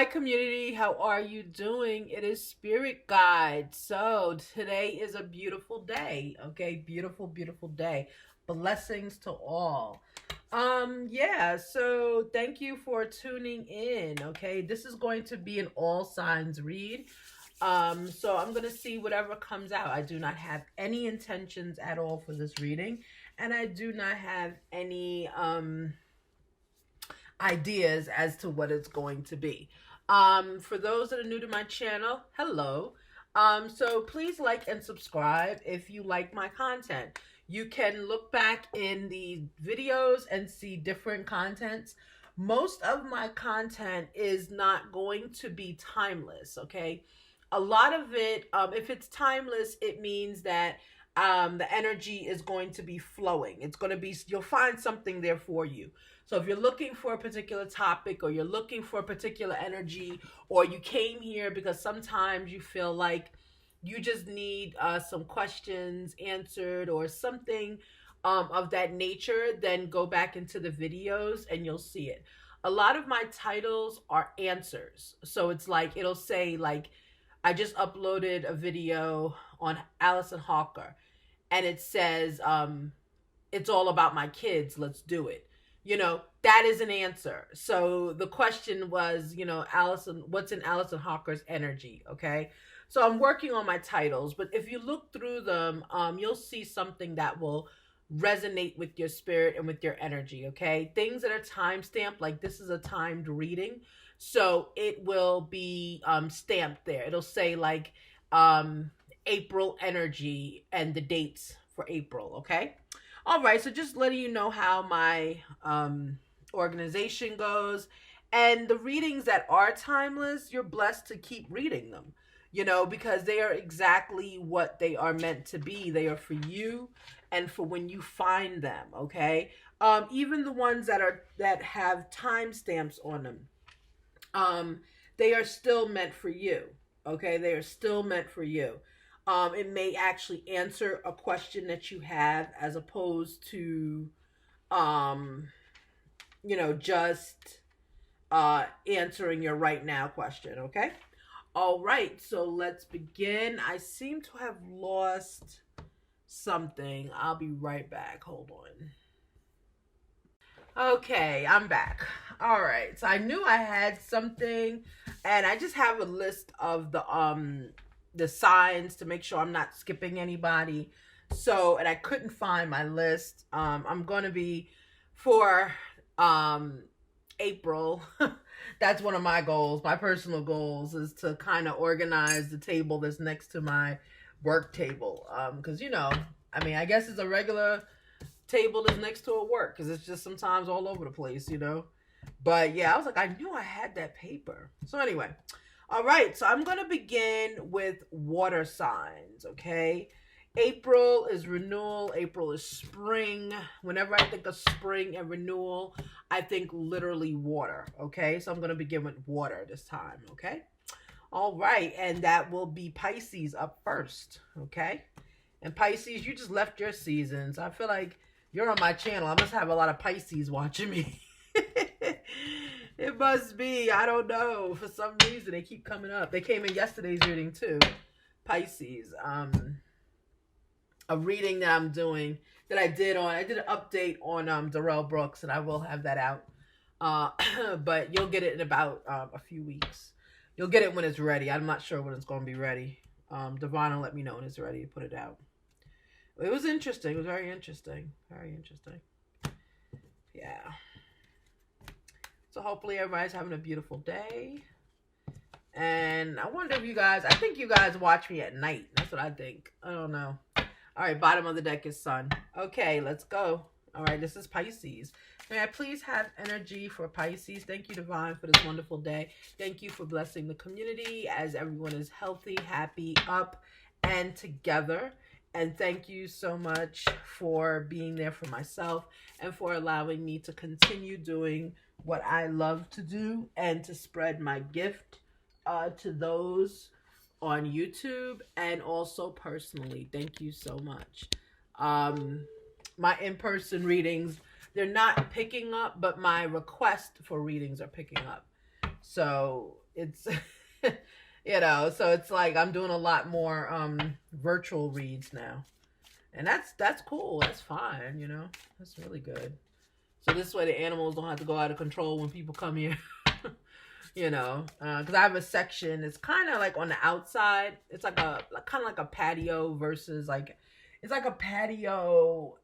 Hi, community. How are you doing? It is Spirit Guide. So, today is a beautiful day. Okay, beautiful, beautiful day. Blessings to all. Yeah, so thank you for tuning in. Okay, this is going to be an all signs read. So I'm going to see whatever comes out. I do not have any intentions at all for this reading, and I do not have any ideas as to what it's going to be. For those that are new to my channel, hello. So please like and subscribe if you like my content. You can look back in the videos and see different contents. Most of my content is not going to be timeless, okay? A lot of it, if it's timeless, it means that the energy is going to be flowing. It's going to be, you'll find something there for you. So if you're looking for a particular topic, or you're looking for a particular energy, or you came here because sometimes you feel like you just need some questions answered or something of that nature, then go back into the videos and you'll see it. A lot of my titles are answers. So it's like, it'll say like, I just uploaded a video on Allison Hawker, and it says, it's all about my kids, let's do it. That is an answer. So the question was, Allison, what's in Allison Hawker's energy? Okay. So I'm working on my titles, but if you look through them, you'll see something that will resonate with your spirit and with your energy. Okay. Things that are time stamped, like this is a timed reading. So it will be stamped there. It'll say like April energy and the dates for April. Okay. All right, so just letting you know how my organization goes. And the readings that are timeless, you're blessed to keep reading them, because they are exactly what they are meant to be. They are for you and for when you find them, okay? Even the ones that have timestamps on them, they are still meant for you, okay? They are still meant for you. It may actually answer a question that you have, as opposed to, just answering your right now question. Okay. All right. So let's begin. I seem to have lost something. I'll be right back. Hold on. Okay, I'm back. All right. So I knew I had something, and I just have a list of the signs to make sure I'm not skipping anybody. So, and I couldn't find my list. I'm going to be for April. That's one of my goals. My personal goals is to kind of organize the table that's next to my work table. Because, I guess it's a regular table that's next to a work, because it's just sometimes all over the place, But yeah, I was like, I knew I had that paper. So anyway. All right, so I'm going to begin with water signs, okay? April is renewal. April is spring. Whenever I think of spring and renewal, I think literally water, okay? So I'm going to begin with water this time, okay? All right, and that will be Pisces up first, okay? And Pisces, you just left your seasons. I feel like you're on my channel. I must have a lot of Pisces watching me. It must be. I don't know. For some reason, they keep coming up. They came in yesterday's reading too. Pisces. A reading that I'm doing that I did an update on Darrell Brooks, and I will have that out. But you'll get it in about a few weeks. You'll get it when it's ready. I'm not sure when it's going to be ready. Devon will let me know when it's ready to put it out. It was interesting. It was very interesting. Very interesting. Yeah. So hopefully everybody's having a beautiful day. And I wonder if I think you guys watch me at night. That's what I think. I don't know. All right, bottom of the deck is sun. Okay, let's go. All right, this is Pisces. May I please have energy for Pisces? Thank you, Divine, for this wonderful day. Thank you for blessing the community as everyone is healthy, happy, up, and together. And thank you so much for being there for myself and for allowing me to continue doing what I love to do and to spread my gift to those on YouTube and also personally. Thank you so much. My in-person readings, they're not picking up, but my request for readings are picking up. So It's you know, so it's like I'm doing a lot more virtual reads now. And that's cool. That's fine, you know. That's really good. So this way the animals don't have to go out of control when people come here. You know, because I have a section. It's kind of like on the outside. It's like a kind of like a patio versus like it's like a patio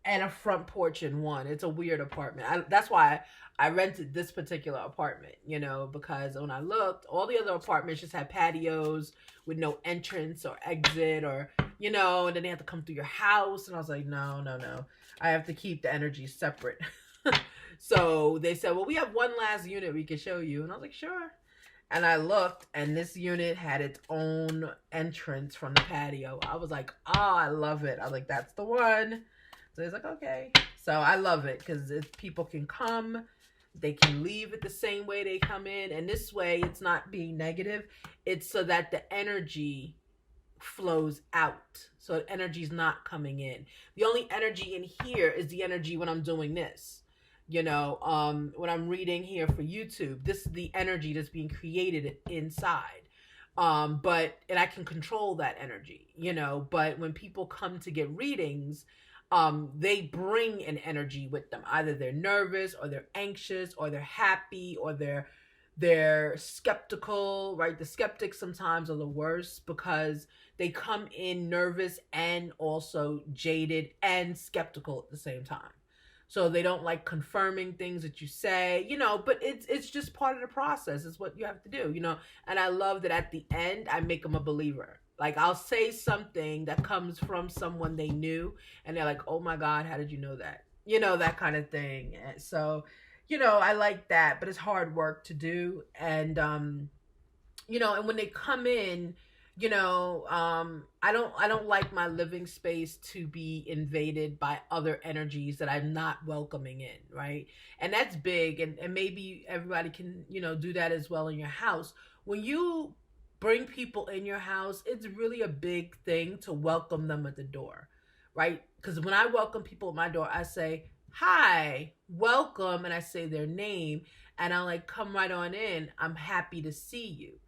and a front porch in one. It's a weird apartment. That's why I rented this particular apartment, you know, because when I looked, all the other apartments just had patios with no entrance or exit or, you know, and then they have to come through your house. And I was like, no, no, no. I have to keep the energy separate. So they said, well, we have one last unit we can show you. And I was like, sure. And I looked, and this unit had its own entrance from the patio. I was like, oh, I love it. I was like, that's the one. So he's like, okay. So I love it because people can come, they can leave it the same way they come in. And this way, it's not being negative. It's so that the energy flows out. So energy's not coming in. The only energy in here is the energy when I'm doing this. You know, when I'm reading here for YouTube, this is the energy that's being created inside. And I can control that energy, you know, but when people come to get readings, they bring an energy with them. Either they're nervous or they're anxious or they're happy or they're skeptical, right? The skeptics sometimes are the worst because they come in nervous and also jaded and skeptical at the same time. So they don't like confirming things that you say, you know, but it's just part of the process. It's what you have to do, you know. And I love that at the end, I make them a believer. Like I'll say something that comes from someone they knew and they're like, oh my God, how did you know that? You know, that kind of thing. And so, you know, I like that, but it's hard work to do. And, you know, and when they come in, you know, I don't like my living space to be invaded by other energies that I'm not welcoming in, right? And that's big, and maybe everybody can, you know, do that as well in your house. When you bring people in your house, it's really a big thing to welcome them at the door, right? Because when I welcome people at my door, I say, hi, welcome, and I say their name, and I like come right on in. I'm happy to see you.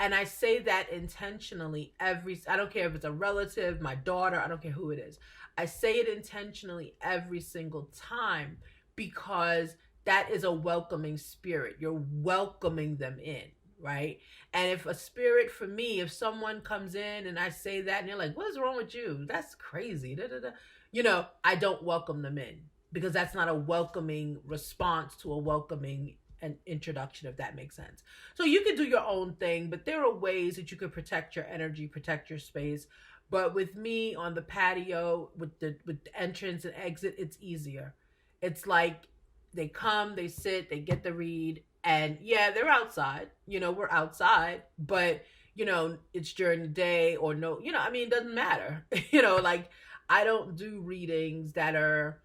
And I say that intentionally I don't care if it's a relative, my daughter, I don't care who it is. I say it intentionally every single time because that is a welcoming spirit. You're welcoming them in, right? And if a spirit for me, if someone comes in and I say that and they're like, what is wrong with you? That's crazy. Da, da, da. You know, I don't welcome them in because that's not a welcoming response to a welcoming an introduction, if that makes sense. So you can do your own thing, but there are ways that you could protect your energy, protect your space. But with me on the patio with the entrance and exit, it's easier. It's like they come, they sit, they get the read, and yeah, they're outside. You know, we're outside, but you know, it's during the day or no, you know, I mean, it doesn't matter. You know, like I don't do readings that are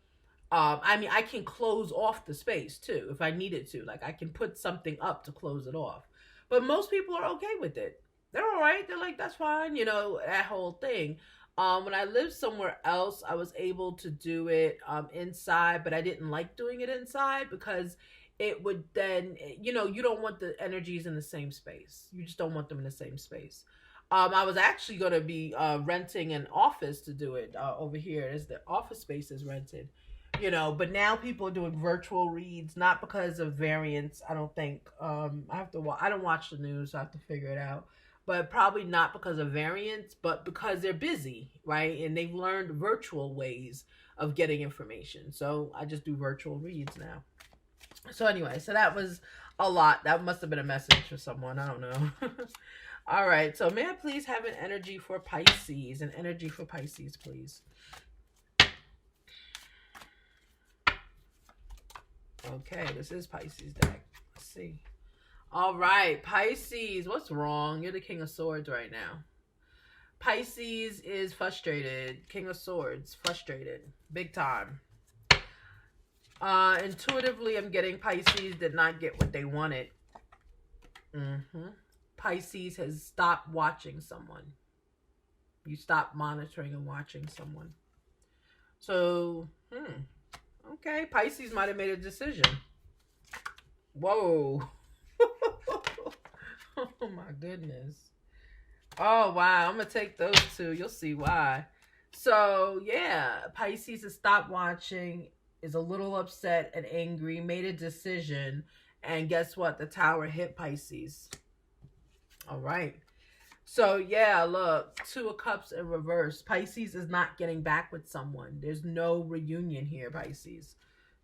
I mean, I can close off the space too if I needed to. Like I can put something up to close it off. But most people are okay with it. They're all right. They're like, that's fine. You know, that whole thing. When I lived somewhere else, I was able to do it inside, but I didn't like doing it inside because it would then, you know, you don't want the energies in the same space. You just don't want them in the same space. I was actually going to be renting an office to do it over here as the office space is rented. You know, but now people are doing virtual reads, not because of variants. I don't think I don't watch the news, so I have to figure it out. But probably not because of variants, but because they're busy, right? And they've learned virtual ways of getting information. So I just do virtual reads now. So anyway, so that was a lot. That must have been a message for someone. I don't know. All right. So may I please have an energy for Pisces? An energy for Pisces, please. Okay, this is Pisces deck. Let's see. All right, Pisces, what's wrong? You're the King of Swords right now. Pisces is frustrated. King of Swords, frustrated. Big time. Intuitively, I'm getting Pisces did not get what they wanted. Pisces has stopped watching someone. You stop monitoring and watching someone. So, okay, Pisces might have made a decision. Whoa. Oh my goodness. Oh wow, I'm gonna take those two. You'll see why. So yeah, Pisces has stopped watching, is a little upset and angry, made a decision, and guess what? The tower hit Pisces. All right. So yeah, look, Two of Cups in reverse. Pisces is not getting back with someone. There's no reunion here, Pisces.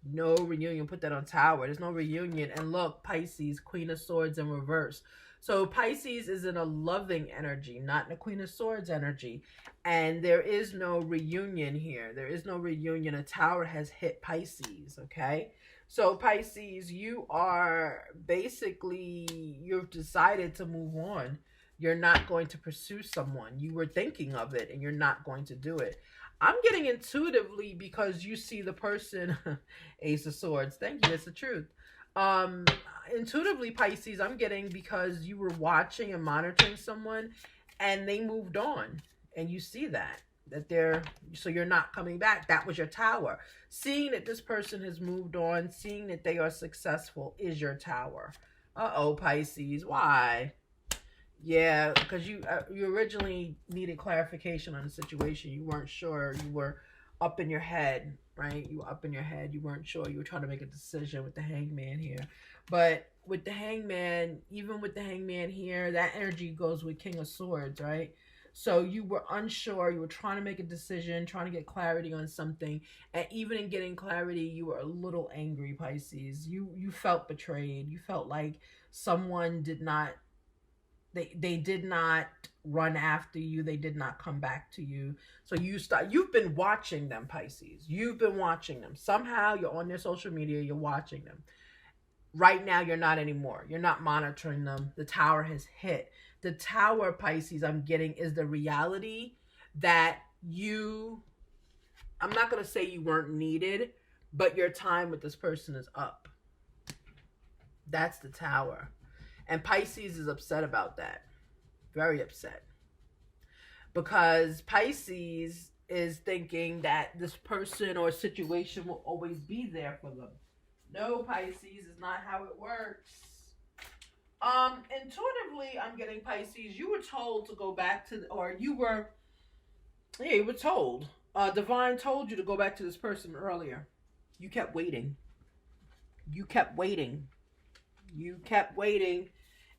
No reunion. Put that on tower. There's no reunion. And look, Pisces, Queen of Swords in reverse. So Pisces is in a loving energy, not in a Queen of Swords energy. And there is no reunion here. There is no reunion. A tower has hit Pisces, okay? So Pisces, you are basically, you've decided to move on. You're not going to pursue someone. You were thinking of it and you're not going to do it. I'm getting intuitively because you see the person, Ace of Swords. Thank you. It's the truth. Um, Intuitively, Pisces, I'm getting because you were watching and monitoring someone and they moved on. And you see that they're, so you're not coming back. That was your tower. Seeing that this person has moved on, seeing that they are successful is your tower. Uh-oh, Pisces. Why? Yeah, because you originally needed clarification on the situation. You weren't sure. You were up in your head, right? You were up in your head. You weren't sure. You were trying to make a decision with the Hangman here. But with the Hangman, even with the Hangman here, that energy goes with King of Swords, right? So you were unsure. You were trying to make a decision, trying to get clarity on something. And even in getting clarity, you were a little angry, Pisces. You felt betrayed. You felt like someone did not, they did not run after you. They did not come back to you. So you've been watching them, Pisces. You've been watching them. Somehow you're on their social media, you're watching them. Right now you're not anymore. You're not monitoring them. The tower has hit. The tower, Pisces, I'm getting is the reality that I'm not going to say you weren't needed, but your time with this person is up. That's the tower. And Pisces is upset about that. Very upset. Because Pisces is thinking that this person or situation will always be there for them. No, Pisces, is not how it works. Intuitively, I'm getting Pisces. You were told to go back to, you were told. Divine told you to go back to this person earlier. You kept waiting. You kept waiting. You kept waiting.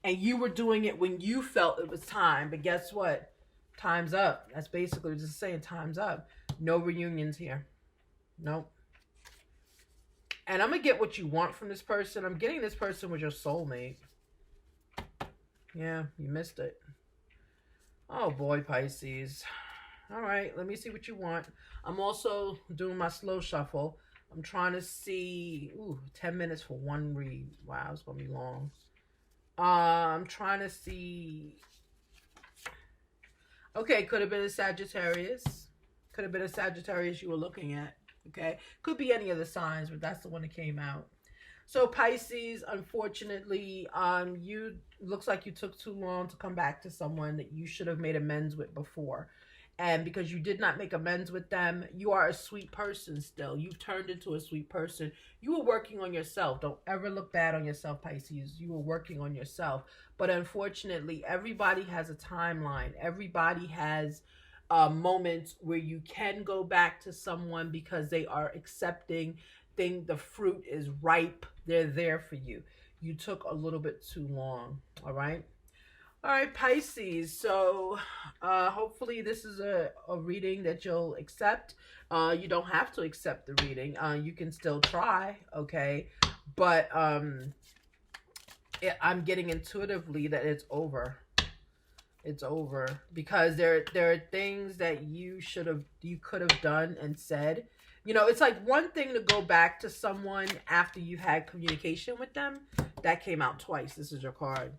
And you were doing it when you felt it was time. But guess what? Time's up. That's basically just saying time's up. No reunions here. Nope. And I'm going to get what you want from this person. I'm getting this person was your soulmate. Yeah, you missed it. Oh boy, Pisces. All right, let me see what you want. I'm also doing my slow shuffle. I'm trying to see, 10 minutes for one read. Wow, it's going to be long. I'm trying to see. Okay, could have been a Sagittarius. Could have been a Sagittarius you were looking at. Okay, could be any of the signs, but that's the one that came out. So Pisces, unfortunately, you looks like you took too long to come back to someone that you should have made amends with before. And because you did not make amends with them, you are a sweet person still. You've turned into a sweet person. You were working on yourself. Don't ever look bad on yourself, Pisces. You were working on yourself. But unfortunately, everybody has a timeline. Everybody has moments where you can go back to someone because they are accepting. The fruit is ripe. They're there for you. You took a little bit too long. All right. All right, Pisces. So hopefully this is a reading that you'll accept. You don't have to accept the reading. You can still try, okay? But I'm getting intuitively that it's over. It's over because there are things that you could have done and said. You know, it's like one thing to go back to someone after you've had communication with them. That came out twice. This is your card.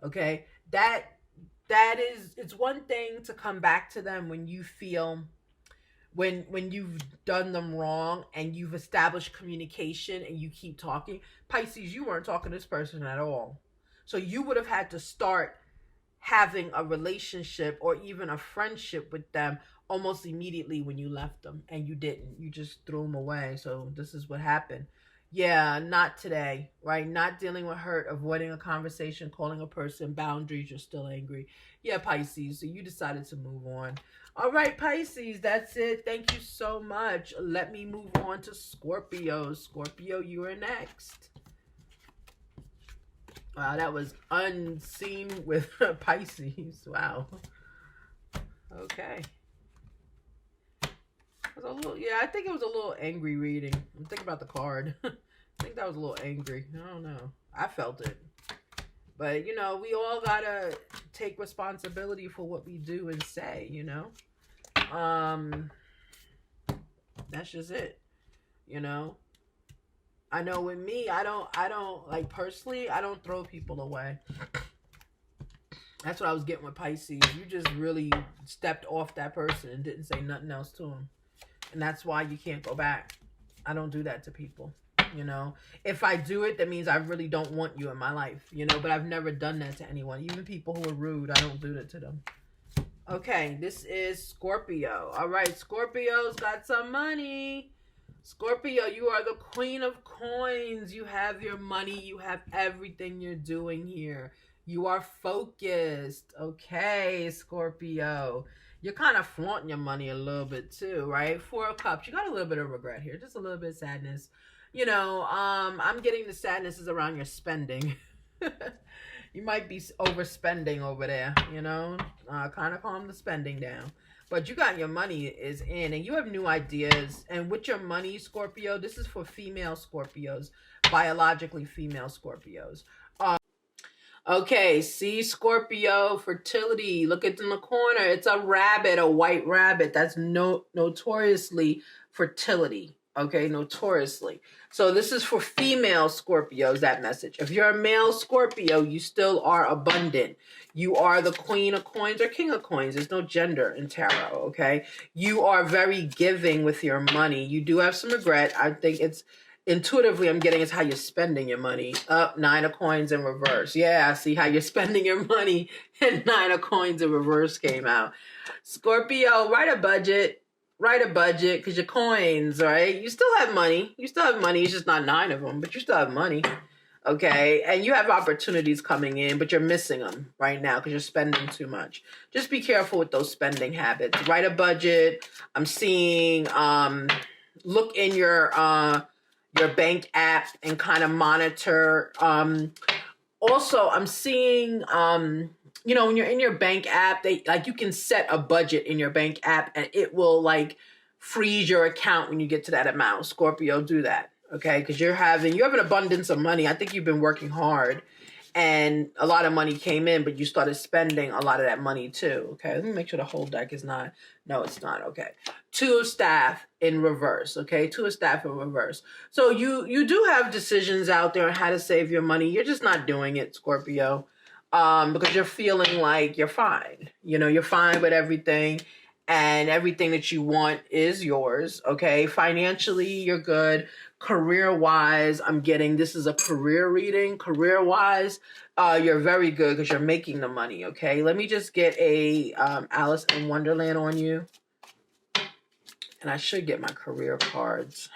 Okay, it's one thing to come back to them when you feel when you've done them wrong and you've established communication and you keep talking. Pisces, you weren't talking to this person at all, so you would have had to start having a relationship or even a friendship with them almost immediately when you left them, and you didn't. You just threw them away. So this is what happened. Yeah, not today, right? Not dealing with hurt, avoiding a conversation, calling a person, boundaries, you're still angry. Yeah, Pisces, so you decided to move on. All right, Pisces, that's it. Thank you so much. Let me move on to Scorpio. Scorpio, you are next. Wow, that was unseen with Pisces. Wow. Okay. It was a little, yeah, I think it was a little angry reading. I'm thinking about the card. I think that was a little angry. I don't know. I felt it. But, you know, we all gotta take responsibility for what we do and say, you know? That's just it. You know? I know with me, I don't, like, personally, I don't throw people away. That's what I was getting with Pisces. You just really stepped off that person and didn't say nothing else to them. And that's why you can't go back. I don't do that to people. You know, if I do it, that means I really don't want you in my life, you know, but I've never done that to anyone. Even people who are rude, I don't do that to them. Okay, this is Scorpio. All right, Scorpio's got some money. Scorpio, you are the queen of coins. You have your money. You have everything you're doing here. You are focused. Okay, Scorpio. You're kind of flaunting your money a little bit too, right? Four of Cups. You got a little bit of regret here. Just a little bit of sadness. You know, I'm getting the sadness is around your spending. You might be overspending over there, you know? Kind of calm the spending down. But you got your money is in and you have new ideas. And with your money, Scorpio, this is for female Scorpios, biologically female Scorpios. Okay, see, Scorpio, fertility. Look at in the corner. It's a rabbit, a white rabbit. That's notoriously fertility. Okay, notoriously. So this is for female Scorpios, that message. If you're a male Scorpio, you still are abundant. You are the queen of coins or king of coins. There's no gender in tarot, okay? You are very giving with your money. You do have some regret. I think it's intuitively I'm getting is how you're spending your money. Up, Nine of Coins in reverse. Yeah, I see how you're spending your money, and Nine of Coins in reverse came out. Scorpio, write a budget. Write a budget, because your coins, right? You still have money. You still have money. It's just not 9 of them, but you still have money. Okay, and you have opportunities coming in, but you're missing them right now because you're spending too much. Just be careful with those spending habits. Write a budget. I'm seeing, look in your bank app and kind of monitor. Also, I'm seeing, you know, when you're in your bank app, you can set a budget in your bank app and it will freeze your account when you get to that amount. Scorpio, do that, okay? Because you have an abundance of money. I think you've been working hard and a lot of money came in, but you started spending a lot of that money too, okay? Let me make sure the whole deck is not, no, it's not, okay. Two of Staff in reverse, okay? Two of Staff in reverse. So you do have decisions out there on how to save your money. You're just not doing it, Scorpio. Because you're feeling like you're fine. You know, you're fine with everything and everything that you want is yours, okay? Financially, you're good. Career-wise, I'm getting this is a career reading. Career-wise, you're very good because you're making the money, okay? Let me just get a Alice in Wonderland on you. And I should get my career cards.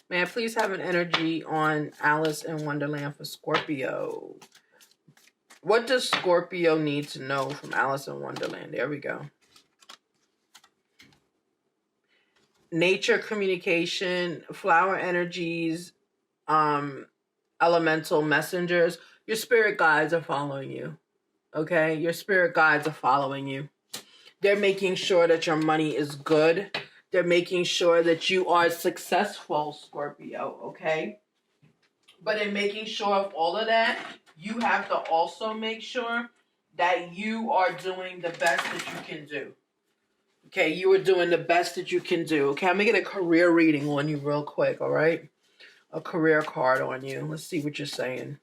May I please have an energy on Alice in Wonderland for Scorpio? What does Scorpio need to know from Alice in Wonderland? There we go. Nature, communication, flower energies, elemental messengers. Your spirit guides are following you. Okay? Your spirit guides are following you. They're making sure that your money is good. They're making sure that you are successful, Scorpio, okay? But in making sure of all of that, you have to also make sure that you are doing the best that you can do. Okay, you are doing the best that you can do. Okay, I'm going to get a career reading on you real quick, all right? A career card on you. Let's see what you're saying.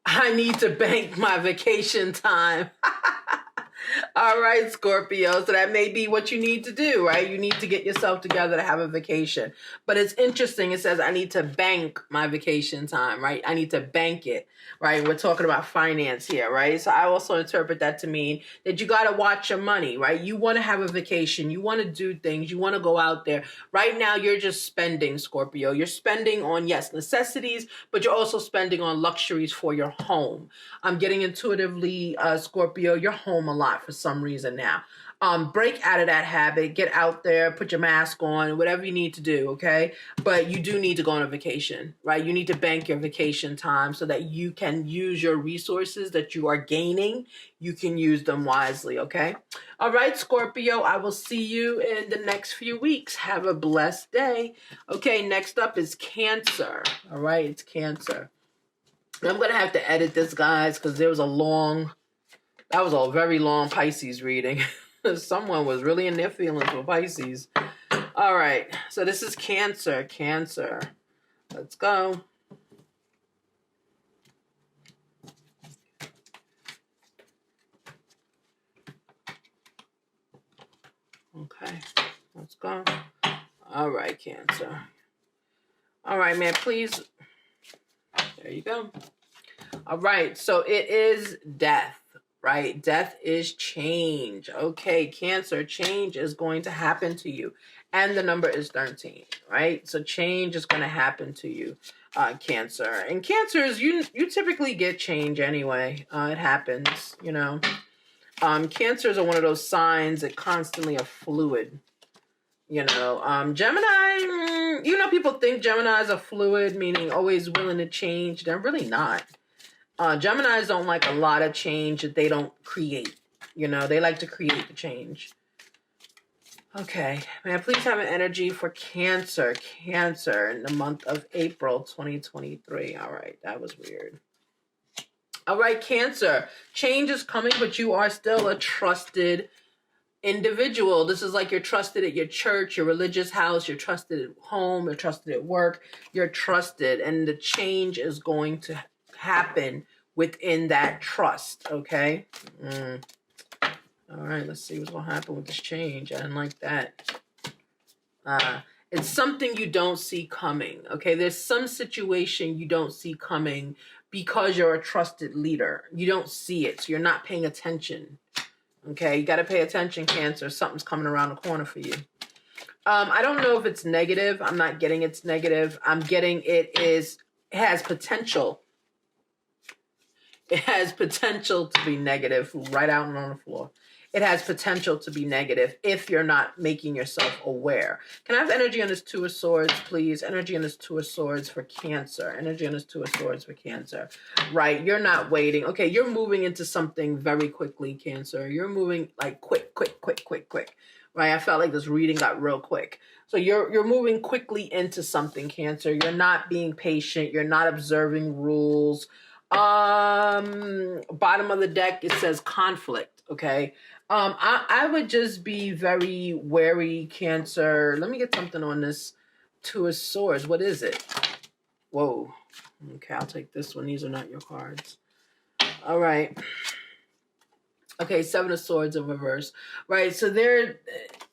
I need to bank my vacation time. All right, Scorpio. So that may be what you need to do, right? You need to get yourself together to have a vacation. But it's interesting. It says, I need to bank my vacation time, right? I need to bank it, right? We're talking about finance here, right? So I also interpret that to mean that you got to watch your money, right? You want to have a vacation. You want to do things. You want to go out there. Right now, you're just spending, Scorpio. You're spending on, yes, necessities, but you're also spending on luxuries for your home. I'm getting intuitively, Scorpio, you're home a lot for some reason now. Break out of that habit, get out there, put your mask on, whatever you need to do, okay? But you do need to go on a vacation, right? You need to bank your vacation time so that you can use your resources that you are gaining. You can use them wisely, okay? All right, Scorpio, I will see you in the next few weeks. Have a blessed day. Okay, next up is Cancer. All right, it's Cancer. I'm going to have to edit this, guys, because that was a very long Pisces reading. Someone was really in their feelings with Pisces. All right, so this is Cancer. Cancer. Let's go. Okay, let's go. All right, Cancer. All right, man, please. There you go. All right, so it is death, right? Death is change. Okay, Cancer, change is going to happen to you. And the number is 13, right? So change is going to happen to you, Cancer. And Cancers, you typically get change anyway. It happens, you know. Cancers are one of those signs that constantly are fluid. You know, Gemini, you know, people think Geminis are fluid, meaning always willing to change. They're really not. Geminis don't like a lot of change that they don't create. You know, they like to create the change. Okay, may I please have an energy for Cancer? Cancer in the month of April 2023. All right, that was weird. All right, Cancer, change is coming, but you are still a trusted individual. This is like you're trusted at your church, your religious house, you're trusted at home, you're trusted at work, you're trusted, and the change is going to happen within that trust, okay? All right, let's see what's going to happen with this change. I didn't like that. It's something you don't see coming, okay? There's some situation you don't see coming because you're a trusted leader. You don't see it, so you're not paying attention. Okay, you got to pay attention, Cancer. Something's coming around the corner for you. I don't know if it's negative. I'm not getting it's negative. I'm getting it has potential. It has potential to be negative. Right out and on the floor. It has potential to be negative if you're not making yourself aware. Can I have energy on this Two of Swords, please? Energy on this Two of Swords for Cancer. Energy on this Two of Swords for Cancer. Right, you're not waiting. Okay, you're moving into something very quickly, Cancer. You're moving like quick. Right, I felt like this reading got real quick. So you're moving quickly into something, Cancer. You're not being patient. You're not observing rules. Bottom of the deck, it says conflict, okay? I would just be very wary, Cancer. Let me get something on this Two of Swords. What is it? Whoa. Okay, I'll take this one. These are not your cards. All right. Okay, Seven of Swords in reverse. Right, so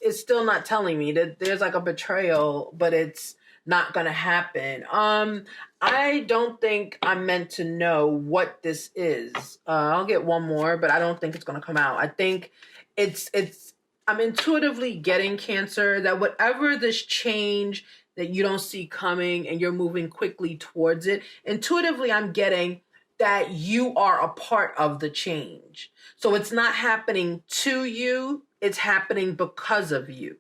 it's still not telling me that there's like a betrayal, but it's not going to happen. I don't think I'm meant to know what this is. I'll get one more, but I don't think it's going to come out. I think I'm intuitively getting, Cancer, that whatever this change that you don't see coming and you're moving quickly towards it, intuitively I'm getting that you are a part of the change. So it's not happening to you, it's happening because of you.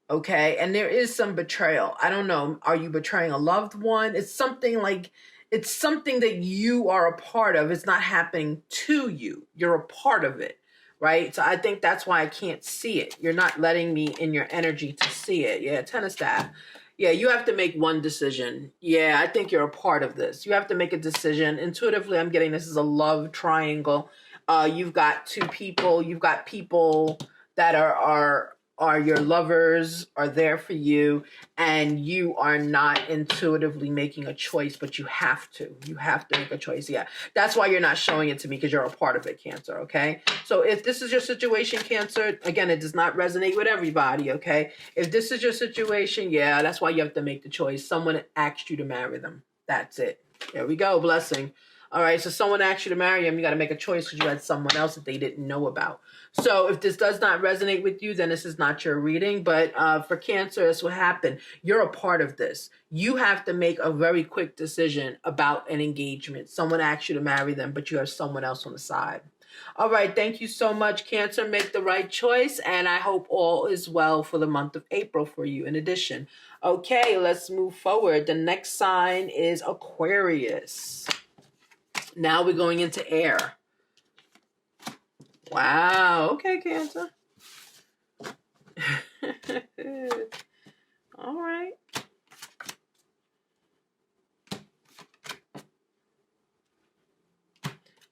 Okay, and there is some betrayal. I don't know. Are you betraying a loved one? It's something that you are a part of. It's not happening to you. You're a part of it, right? So I think that's why I can't see it. You're not letting me in your energy to see it. Yeah, Ten of Staff. Yeah, you have to make one decision. Yeah, I think you're a part of this. You have to make a decision. Intuitively, I'm getting this is a love triangle. You've got two people. You've got people that are or your lovers are there for you, and you are not intuitively making a choice, but you have to. You have to make a choice. Yeah, that's why you're not showing it to me, because you're a part of it, Cancer, okay? So if this is your situation, Cancer, again, it does not resonate with everybody, okay? If this is your situation, yeah, that's why you have to make the choice. Someone asked you to marry them. That's it. There we go. Blessing. All right, so someone asked you to marry him, you got to make a choice because you had someone else that they didn't know about. So if this does not resonate with you, then this is not your reading. But for Cancer, that's what happened. You're a part of this. You have to make a very quick decision about an engagement. Someone asked you to marry them, but you have someone else on the side. All right, thank you so much, Cancer. Make the right choice, and I hope all is well for the month of April for you in addition. Okay, let's move forward. The next sign is Aquarius. Now we're going into air. Wow. Okay, Cancer. All right.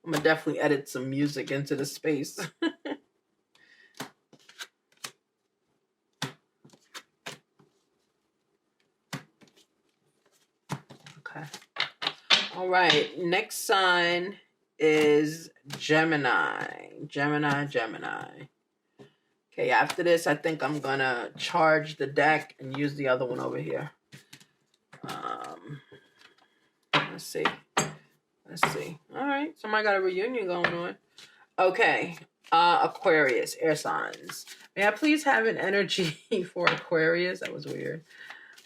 I'm going to definitely edit some music into the space. Okay. All right, next sign is Gemini. Gemini. Okay, after this, I think I'm going to charge the deck and use the other one over here. Let's see. All right, somebody got a reunion going on. Okay, Aquarius, air signs. May I please have an energy for Aquarius? That was weird.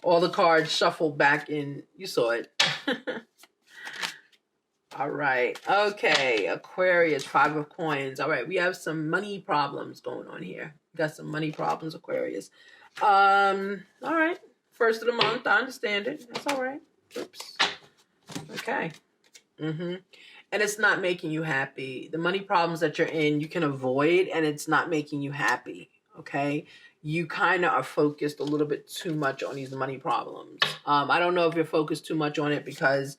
All the cards shuffled back in. You saw it. All right. Okay. Aquarius, 5 of coins. All right. We have some money problems going on here. We got some money problems, Aquarius. All right. First of the month. I understand it. That's all right. Oops. Okay. And it's not making you happy. The money problems that you're in, you can avoid, and it's not making you happy. Okay. You kind of are focused a little bit too much on these money problems. I don't know if you're focused too much on it because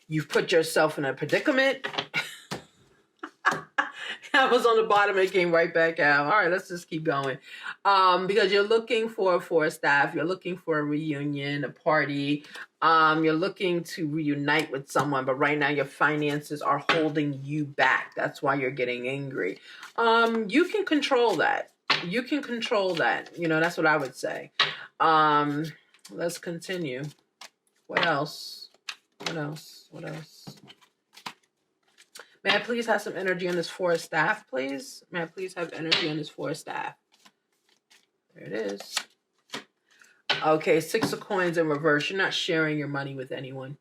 you've put yourself in a predicament. That was on the bottom. It came right back out. All right, let's just keep going. Because you're looking for a 4 staff. You're looking for a reunion, a party. You're looking to reunite with someone. But right now, your finances are holding you back. That's why you're getting angry. You can control that. You can control that. You know, that's what I would say. Let's continue. What else? May I please have some energy on this 4 staff, please? May I please have energy on this 4 staff? There it is. Okay, 6 of coins in reverse. You're not sharing your money with anyone.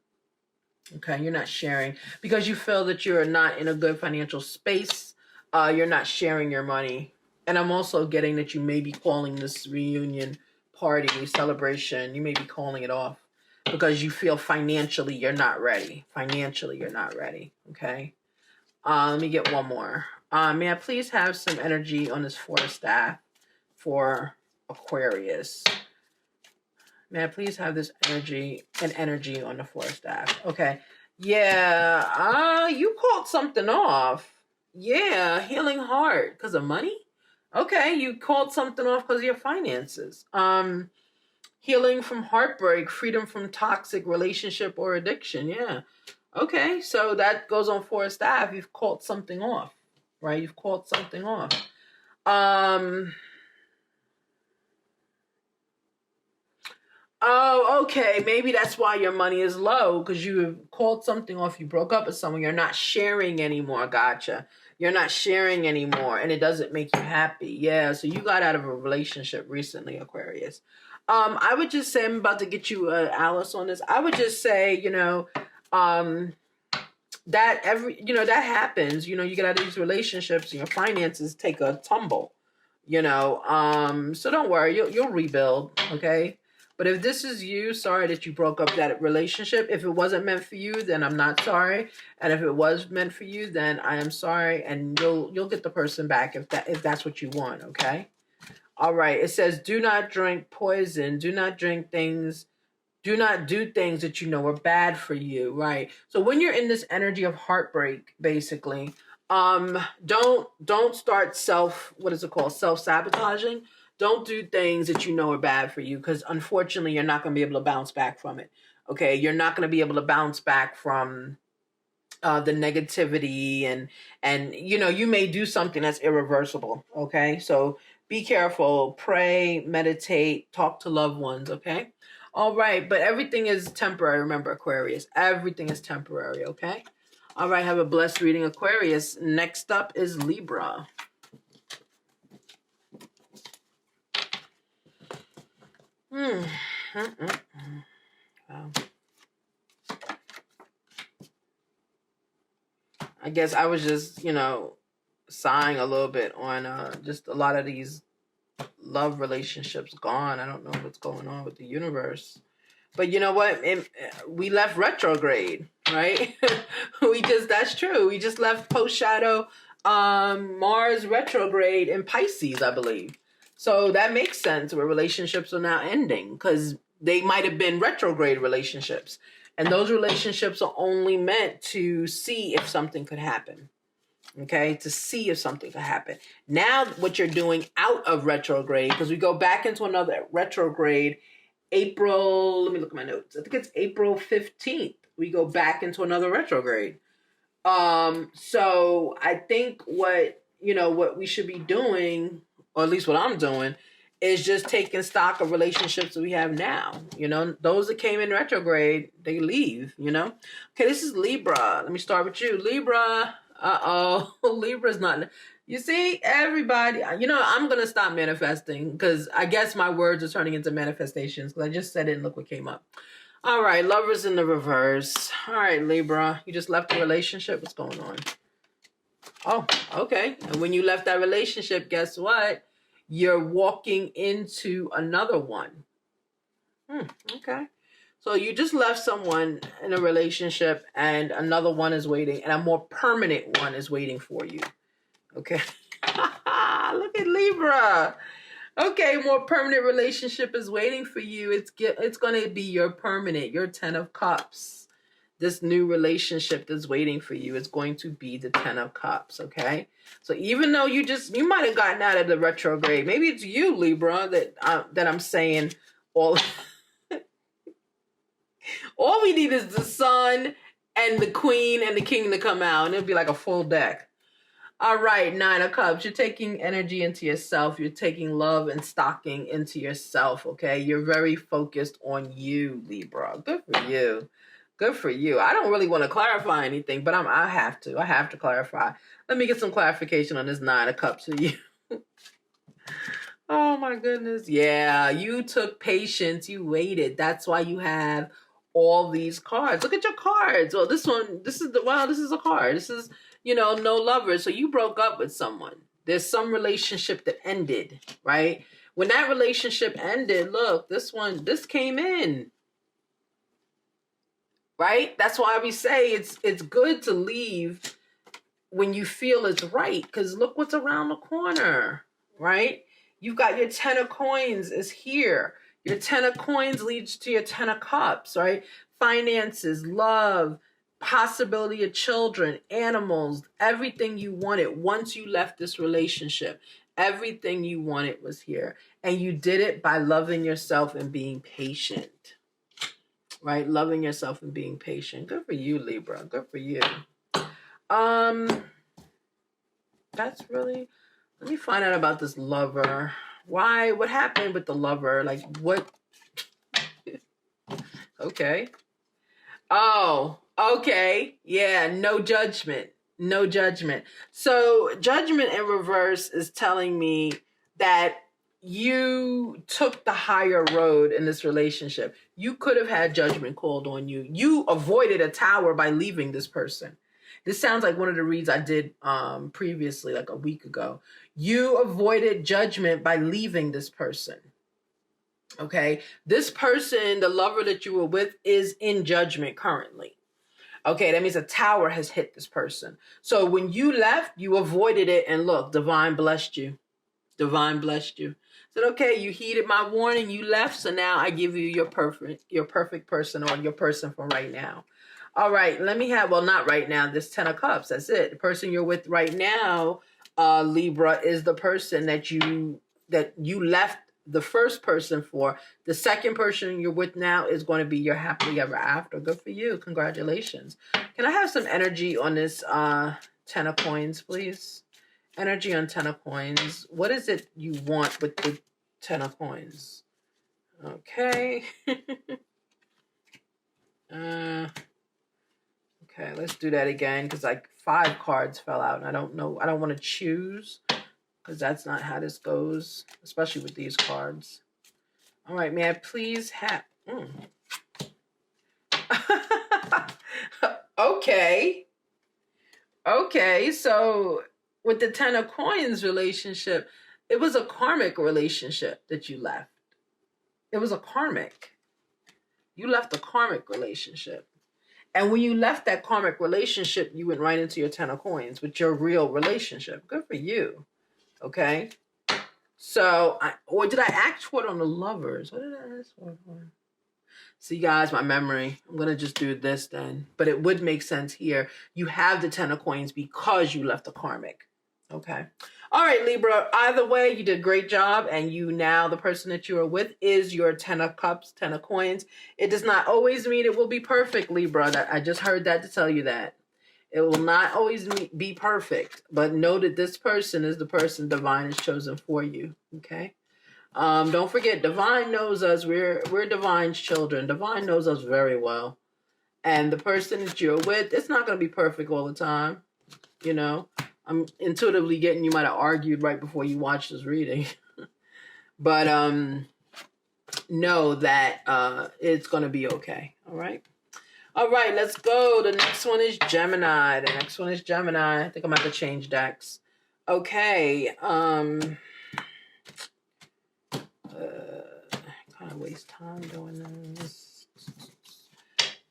Okay, you're not sharing because you feel that you're not in a good financial space. You're not sharing your money. And I'm also getting that you may be calling this reunion party, celebration, you may be calling it off because you feel financially you're not ready. Financially, you're not ready. Okay. Let me get one more. May I please have some energy on this 4 staff for Aquarius? May I please have this energy on the 4 staff? Okay. Yeah. You called something off. Yeah. Healing heart because of money. Okay. You called something off because of your finances. Healing from heartbreak, freedom from toxic relationship or addiction. Yeah. Okay, so that goes on 4 staff. You've called something off, right? You've called something off. Oh, okay. Maybe that's why your money is low because you have called something off. You broke up with someone. You're not sharing anymore. Gotcha. You're not sharing anymore, and it doesn't make you happy. Yeah, so you got out of a relationship recently, Aquarius. I would just say, I'm about to get you Alice on this. I would just say, that that happens. You get out of these relationships and your finances take a tumble. So don't worry, you'll rebuild, okay? But if this is you, sorry that you broke up that relationship. If it wasn't meant for you, then I'm not sorry. And if it was meant for you, then I am sorry. And you'll get the person back if that's what you want, okay? All right. It says, do not drink poison. Do not drink things. Do not do things that you know are bad for you, right? So when you're in this energy of heartbreak, basically, don't start self-sabotaging. Don't do things that you know are bad for you, because unfortunately, you're not going to be able to bounce back from it. Okay, you're not going to be able to bounce back from the negativity, and you may do something that's irreversible. Okay, so be careful. Pray, meditate, talk to loved ones. Okay, all right, but everything is temporary. Remember, Aquarius, everything is temporary. Okay, all right, have a blessed reading, Aquarius. Next up is Libra. Wow. I guess I was just, sighing a little bit on just a lot of these love relationships gone. I don't know what's going on with the universe. But you know what? We left retrograde, right? That's true. We just left post shadow Mars retrograde in Pisces, I believe. So that makes sense where relationships are now ending, because they might have been retrograde relationships. And those relationships are only meant to see if something could happen. Okay, to see if something could happen. Now what you're doing out of retrograde, because we go back into another retrograde, April, let me look at my notes. I think it's April 15th. We go back into another retrograde. So I think what we should be doing, or at least what I'm doing, is just taking stock of relationships that we have now. Those that came in retrograde, they leave, Okay, this is Libra. Let me start with you. Libra. Libra's not. You see, everybody, I'm going to stop manifesting, because I guess my words are turning into manifestations, because I just said it and look what came up. All right, Lovers in the reverse. All right, Libra, you just left a relationship. What's going on? Oh, okay. And when you left that relationship, guess what? You're walking into another one. Okay. So you just left someone in a relationship, and another one is waiting, and a more permanent one is waiting for you. Okay. Look at Libra. Okay, more permanent relationship is waiting for you. It's going to be your permanent, your 10 of Cups. This new relationship that's waiting for you is going to be the 10 of Cups, okay? So even though you might have gotten out of the retrograde, maybe it's you, Libra, that I'm saying all we need is the Sun and the Queen and the King to come out, and it'll be like a full deck. All right, 9 of Cups. You're taking energy into yourself. You're taking love and stocking into yourself, okay? You're very focused on you, Libra. Good for you. Good for you. I don't really want to clarify anything, but I have to. I have to clarify. Let me get some clarification on this 9 of Cups for you. Oh, my goodness. Yeah, you took patience. You waited. That's why you have all these cards. Look at your cards. Well, this is a card. This is, no lovers. So you broke up with someone. There's some relationship that ended, right? When that relationship ended, look, this came in. Right? That's why we say it's good to leave when you feel it's right, because look what's around the corner, right? You've got your 10 of Coins is here. Your 10 of Coins leads to your 10 of Cups, right? Finances, love, possibility of children, animals, everything you wanted once you left this relationship. Everything you wanted was here. And you did it by loving yourself and being patient. Right? Loving yourself and being patient. Good for you, Libra. Good for you. That's really... Let me find out about this lover. Why? What happened with the lover? Like, what? Okay. Oh, okay. Yeah, no judgment. No judgment. So, judgment in reverse is telling me that you took the higher road in this relationship. You could have had judgment called on you. You avoided a tower by leaving this person. This sounds like one of the reads I did previously, like a week ago. You avoided judgment by leaving this person. Okay? This person, the lover that you were with, is in judgment currently. Okay, that means a tower has hit this person. So when you left, you avoided it, and look, divine blessed you. Divine blessed you. Said, okay, you heeded my warning, you left, so now I give you your perfect person, or your person for right now. All right, let me have, well, not right now, this 10 of Cups, that's it. The person you're with right now, Libra, is the person that you that you left the first person for. The second person you're with now is going to be your happily ever after. Good for you. Congratulations. Can I have some energy on this 10 of coins, please? Energy on 10 of coins. What is it you want with the 10 of coins? Okay. Okay, let's do that again, because like 5 cards fell out and I don't know. I don't want to choose, because that's not how this goes, especially with these cards. All right, may I please have... Okay. Okay, so with the 10 of coins relationship, it was a karmic relationship that you left. It was a karmic. You left a karmic relationship. And when you left that karmic relationship, you went right into your 10 of coins with your real relationship. Good for you. Okay. So, or did I ask for it on the lovers? What did I ask for? See, guys, my memory. I'm going to just do this then. But it would make sense here. You have the 10 of coins because you left the karmic. Okay. All right, Libra. Either way, you did a great job. And you now, the person that you are with is your 10 of cups, 10 of coins. It does not always mean it will be perfect, Libra. I just heard that to tell you that. It will not always be perfect. But know that this person is the person divine has chosen for you. Okay. Don't forget, divine knows us. We're divine's children. Divine knows us very well. And the person that you're with, it's not going to be perfect all the time. You know, I'm intuitively getting you might have argued right before you watched this reading. But know that it's going to be okay. All right. All right, let's go. The next one is Gemini. I think I'm going to have to change decks. Okay. Kind of waste time doing this.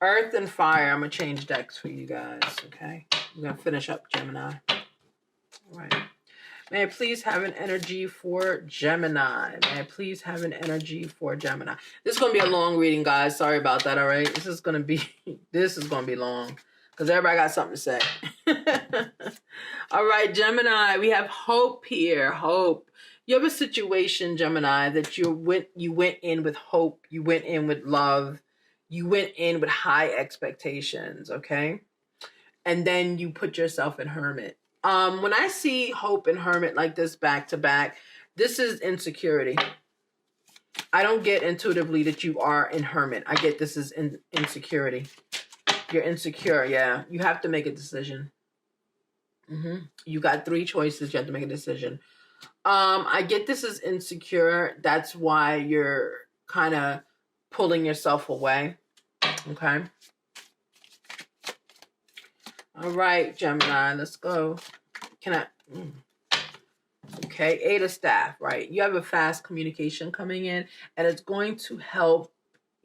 Earth and fire. I'm going to change decks for you guys, okay? I'm going to finish up Gemini. All right. May I please have an energy for Gemini? May I please have an energy for Gemini? This is going to be a long reading, guys. Sorry about that, all right? This is going to be long because everybody got something to say. All right, Gemini, we have hope here. Hope. You have a situation, Gemini, that you went in with hope. You went in with love. You went in with high expectations, okay? And then you put yourself in hermit. When I see hope and hermit like this back to back, this is insecurity. I don't get intuitively that you are in hermit. I get this is insecurity. You're insecure, yeah. You have to make a decision. You got 3 choices. You have to make a decision. I get this is insecure. That's why you're kind of pulling yourself away. Okay. All right, Gemini, let's go. Okay, 8 of staff, right? You have a fast communication coming in, and it's going to help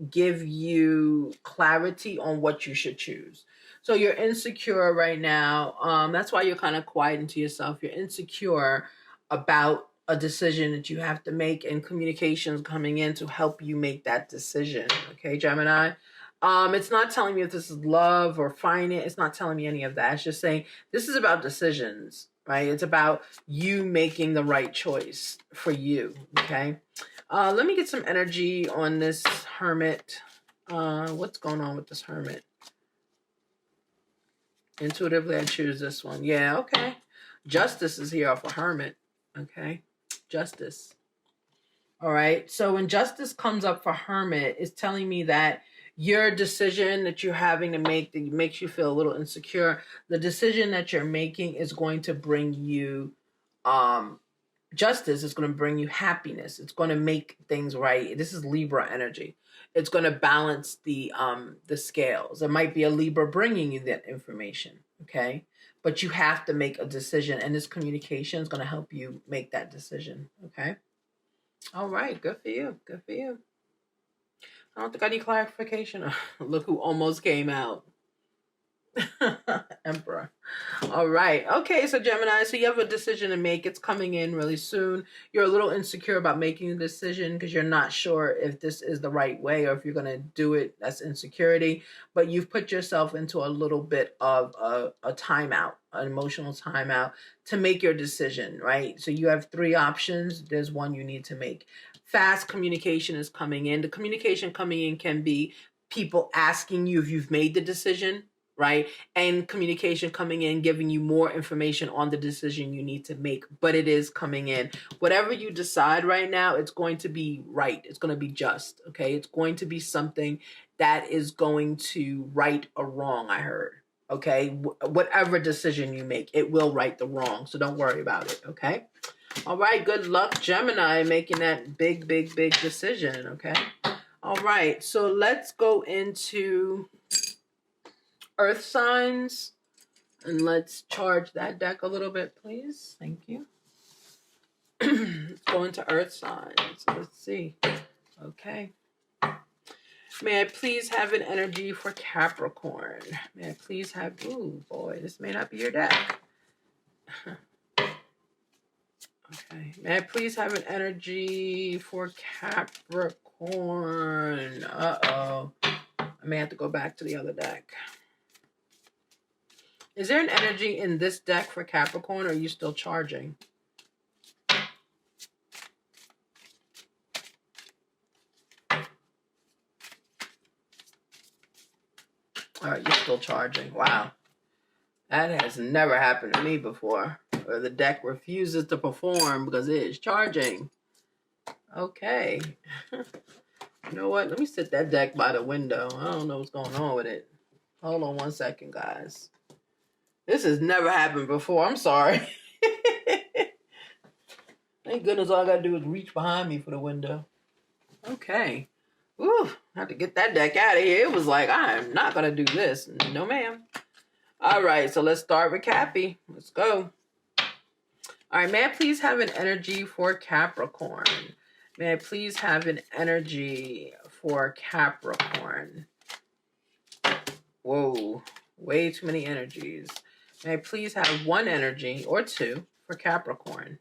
give you clarity on what you should choose. So you're insecure right now. That's why you're kind of quiet into yourself. You're insecure about a decision that you have to make, and communications coming in to help you make that decision. Okay, Gemini. It's not telling me if this is love or finance. It's not telling me any of that. It's just saying this is about decisions, right? It's about you making the right choice for you, okay? Let me get some energy on this hermit. What's going on with this hermit? Intuitively, I choose this one. Yeah, okay. Justice is here for hermit, okay? Justice. All right. So when justice comes up for hermit, it's telling me that your decision that you're having to make that makes you feel a little insecure, the decision that you're making is going to bring you justice. It's going to bring you happiness. It's going to make things right. This is Libra energy. It's going to balance the scales. There might be a Libra bringing you that information, okay? But you have to make a decision, and this communication is going to help you make that decision, okay? All right, good for you. Good for you. I don't think I need clarification. Look who almost came out. Emperor. All right. Okay, so Gemini, so you have a decision to make. It's coming in really soon. You're a little insecure about making the decision because you're not sure if this is the right way or if you're going to do it. That's insecurity. But you've put yourself into a little bit of a timeout, an emotional timeout to make your decision, right? So you have three options. There's one you need to make. Fast communication is coming in. The communication coming in can be people asking you if you've made the decision, right? And communication coming in, giving you more information on the decision you need to make, but it is coming in. Whatever you decide right now, it's going to be right. It's going to be just, okay? It's going to be something that is going to right a wrong, I heard, okay? Whatever decision you make, it will right the wrong, so don't worry about it, okay? All right, good luck, Gemini, making that big, big, big decision, okay? All right, so let's go into Earth signs, and let's charge that deck a little bit, please. Thank you. Let's go into Earth signs. Let's see. Okay. May I please have an energy for Capricorn? May I please have... Ooh, boy, this may not be your deck. Okay. May I please have an energy for Capricorn? Uh-oh. I may have to go back to the other deck. Is there an energy in this deck for Capricorn, or are you still charging? All right, you're still charging. Wow. That has never happened to me before. Or the deck refuses to perform because it is charging. Okay. You know what? Let me sit that deck by the window. I don't know what's going on with it. Hold on one second, guys. This has never happened before. I'm sorry. Thank goodness all I got to do is reach behind me for the window. Okay. Ooh, I had to get that deck out of here. It was like, I am not going to do this. No, ma'am. All right, so let's start with Cappy. Let's go. All right, may I please have an energy for Capricorn? May I please have an energy for Capricorn? Whoa, way too many energies. May I please have one energy or two for Capricorn?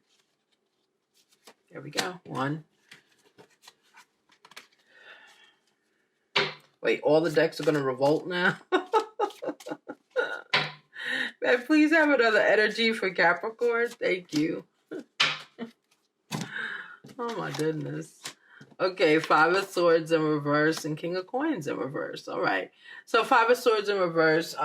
There we go. One. Wait, all the decks are going to revolt now? May I please have another energy for Capricorn? Thank you. Oh my goodness. Okay, Five of Swords in reverse and King of Coins in reverse. All right. So Five of Swords in reverse.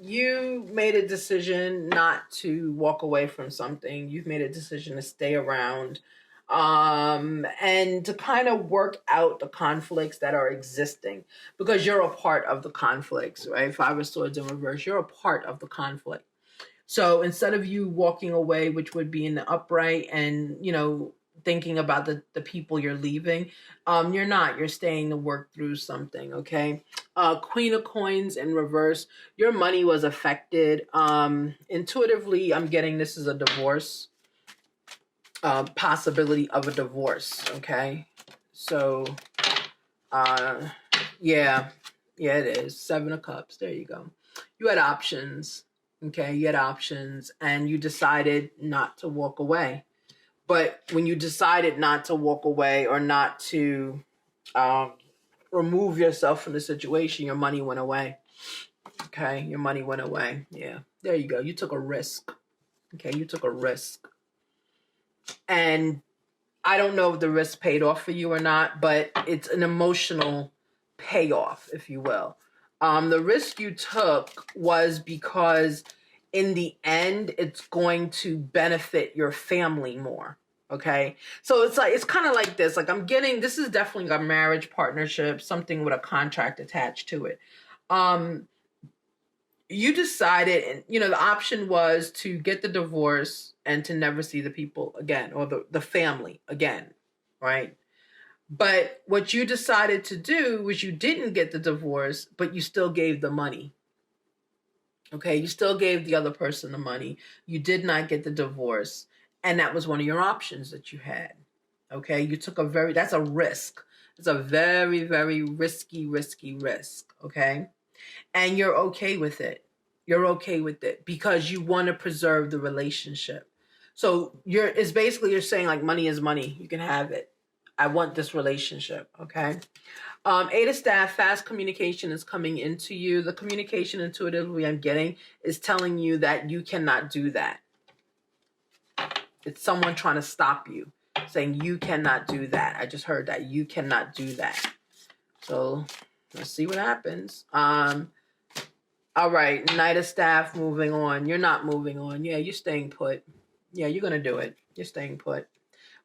You made a decision not to walk away from something. You've made a decision to stay around. And to kind of work out the conflicts that are existing, because you're a part of the conflicts, right? Five of Swords in reverse, you're a part of the conflict. So instead of you walking away, which would be in the upright and, you know, thinking about the people you're leaving, you're not. You're staying to work through something, okay? Queen of Coins in reverse, your money was affected. Intuitively, I'm getting this is a divorce. Possibility of a divorce, okay? So, yeah, it is. Seven of Cups, there you go. You had options, okay? You had options, and you decided not to walk away. But when you decided not to walk away or not to remove yourself from the situation, your money went away, okay? Your money went away, yeah. There you go. You took a risk, okay? You took a risk. And I don't know if the risk paid off for you or not, but it's an emotional payoff, if you will. The risk you took was because in the end, it's going to benefit your family more. Okay. So it's kind of like this. Like I'm getting, this is definitely a marriage partnership, something with a contract attached to it. You decided, and you know, the option was to get the divorce and to never see the people again, or the family again, right? But what you decided to do was you didn't get the divorce, but you still gave the money. Okay, you still gave the other person the money. You did not get the divorce, and that was one of your options that you had. Okay, you took that's a risk. It's a very, very risky risk, okay? And you're okay with it. You're okay with it because you want to preserve the relationship. So it's basically you're saying like money is money. You can have it. I want this relationship. Okay. Eight of Staff, fast communication is coming into you. The communication intuitively I'm getting is telling you that you cannot do that. It's someone trying to stop you, saying you cannot do that. I just heard that. You cannot do that. So let's see what happens. All right, Knight of Staff, moving on. You're not moving on. Yeah, you're staying put. Yeah, you're going to do it. You're staying put.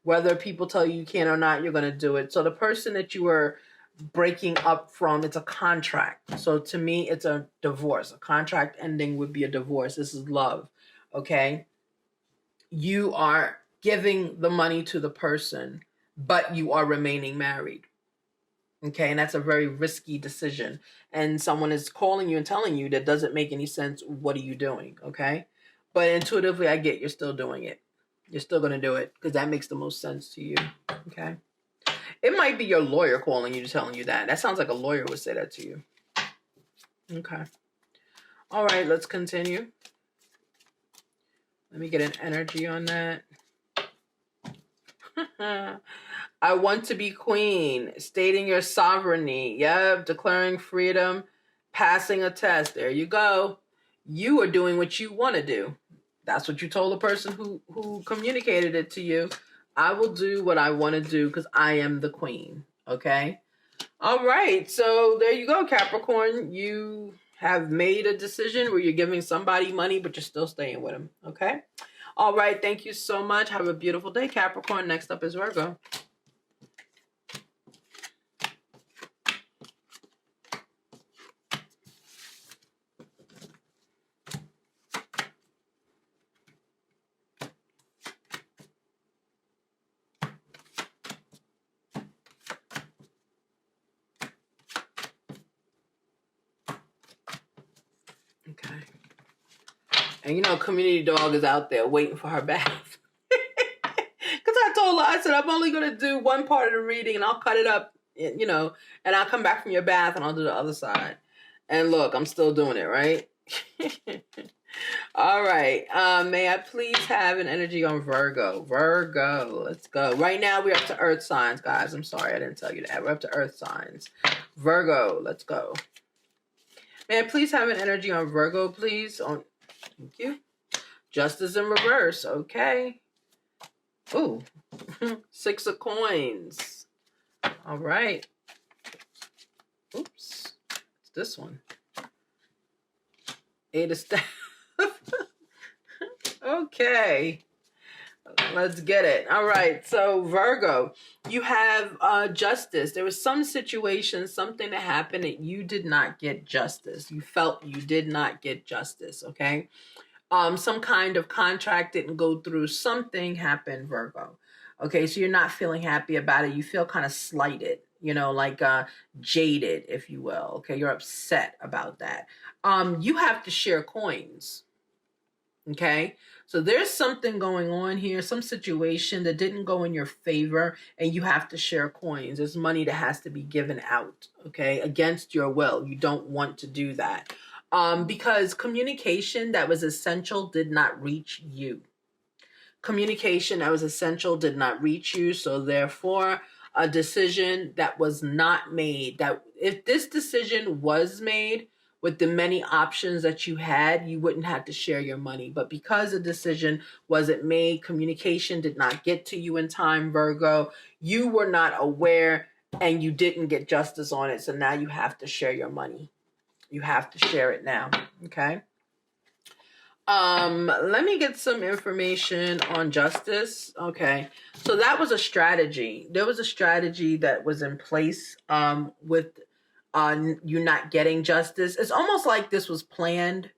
Whether people tell you can or not, you're going to do it. So the person that you were breaking up from, it's a contract. So to me, it's a divorce. A contract ending would be a divorce. This is love. Okay? You are giving the money to the person, but you are remaining married. Okay, and that's a very risky decision. And someone is calling you and telling you that doesn't make any sense. What are you doing? Okay, but intuitively, I get you're still doing it. You're still going to do it because that makes the most sense to you. Okay, it might be your lawyer calling you, telling you that. That sounds like a lawyer would say that to you. Okay, all right, let's continue. Let me get an energy on that. I want to be queen, stating your sovereignty. Yep, declaring freedom, passing a test. There you go. You are doing what you want to do. That's what you told the person who communicated it to you. I will do what I want to do because I am the queen. Okay? All right. So there you go, Capricorn. You have made a decision where you're giving somebody money, but you're still staying with them. Okay? All right. Thank you so much. Have a beautiful day, Capricorn. Next up is Virgo. Okay. And you know, Community Dog is out there waiting for her bath. Because I told her, I said, I'm only going to do one part of the reading and I'll cut it up, you know, and I'll come back from your bath and I'll do the other side. And look, I'm still doing it, right? All right. May I please have an energy on Virgo? Virgo, let's go. Right now, we're up to Earth signs, guys. I'm sorry I didn't tell you that. We're up to Earth signs. Virgo, let's go. May I please have an energy on Virgo, please? Thank you. Justice in reverse. Okay. Ooh. 6 of coins. All right. Oops. It's this one. 8 of staff. Okay. Let's get it. All right. So Virgo, you have justice. There was some situation, something that happened that you did not get justice. You felt you did not get justice. Okay. Some kind of contract didn't go through. Something happened, Virgo. Okay. So you're not feeling happy about it. You feel kind of slighted, you know, like jaded, if you will. Okay. You're upset about that. You have to share coins. Okay. So there's something going on here, some situation that didn't go in your favor, and you have to share coins. There's money that has to be given out, okay, against your will. You don't want to do that because communication that was essential did not reach you. Communication that was essential did not reach you, so therefore a decision that was not made, that if this decision was made, with the many options that you had, you wouldn't have to share your money. But because the decision wasn't made, communication did not get to you in time, Virgo, you were not aware and you didn't get justice on it. So now you have to share your money. You have to share it now. Okay. Let me get some information on justice. Okay. So that was a strategy. There was a strategy that was in place with you not getting justice. It's almost like this was planned,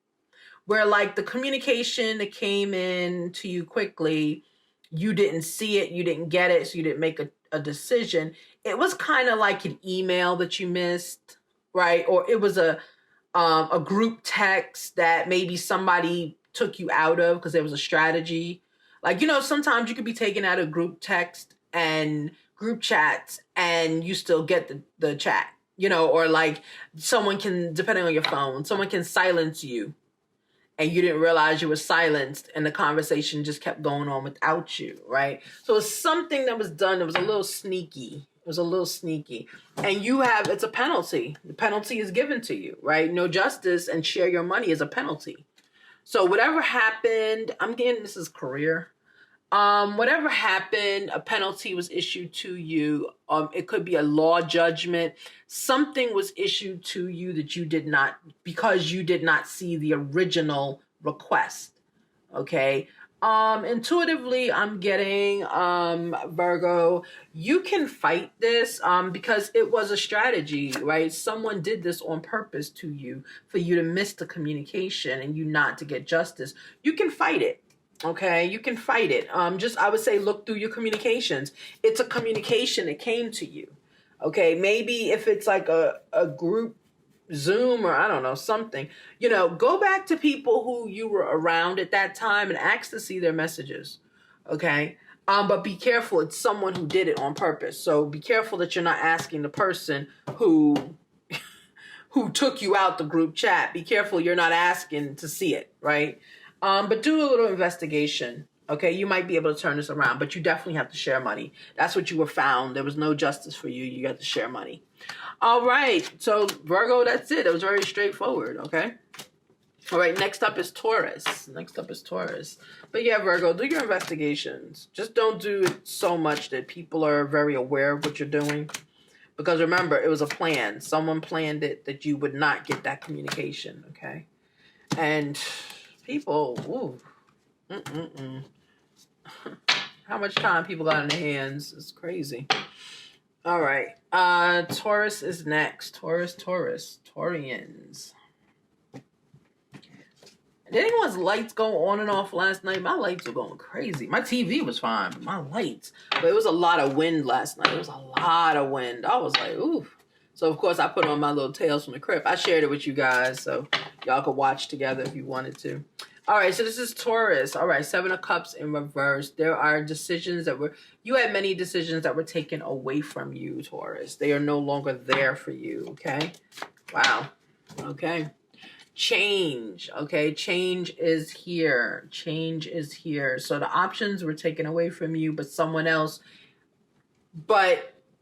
where like the communication that came in to you quickly, you didn't see it, you didn't get it, so you didn't make a decision. It was kind of like an email that you missed, right? Or it was a group text that maybe somebody took you out of because there was a strategy. Like, you know, sometimes you could be taken out of group text and group chats and you still get the chat. You know, or like someone can, depending on your phone, someone can silence you and you didn't realize you were silenced, and the conversation just kept going on without you, right? So it's something that was done that was a little sneaky. It was a little sneaky. And it's a penalty. The penalty is given to you, right? No justice and share your money is a penalty. So whatever happened, I'm getting, this is career. Whatever happened, a penalty was issued to you. It could be a law judgment. Something was issued to you that you did not, because you did not see the original request. Okay. Intuitively, I'm getting, Virgo, you can fight this, because it was a strategy, right? Someone did this on purpose to you for you to miss the communication and you not to get justice. You can fight it. Okay, you can fight it. I would say, look through your communications. It's a communication that came to you. Okay, maybe if it's like a group Zoom or I don't know, something, go back to people who you were around at that time and ask to see their messages. Okay. But be careful. It's someone who did it on purpose. So be careful that you're not asking the person who took you out the group chat. Be careful. You're not asking to see it. Right. But do a little investigation. Okay, you might be able to turn this around, but you definitely have to share money. That's what you were found. There was no justice for you. You got to share money. All right. So Virgo, that's it. It was very straightforward. Okay. All right. Next up is Taurus. But yeah, Virgo, do your investigations. Just don't do it so much that people are very aware of what you're doing. Because remember, it was a plan. Someone planned it that you would not get that communication. Okay. And people, ooh. How much time people got in their hands is crazy. All right. Taurus is next. Taurians. Did anyone's lights go on and off last night? My lights were going crazy. My TV was fine, but my lights. But it was a lot of wind last night. It was a lot of wind. I was like, ooh. So, of course, I put on my little Tales from the Crypt. I shared it with you guys, so y'all could watch together if you wanted to. All right, so this is Taurus. All right, 7 of Cups in reverse. There are decisions you had many decisions that were taken away from you, Taurus. They are no longer there for you, okay? Wow, okay. Change, okay? Change is here. So the options were taken away from you, but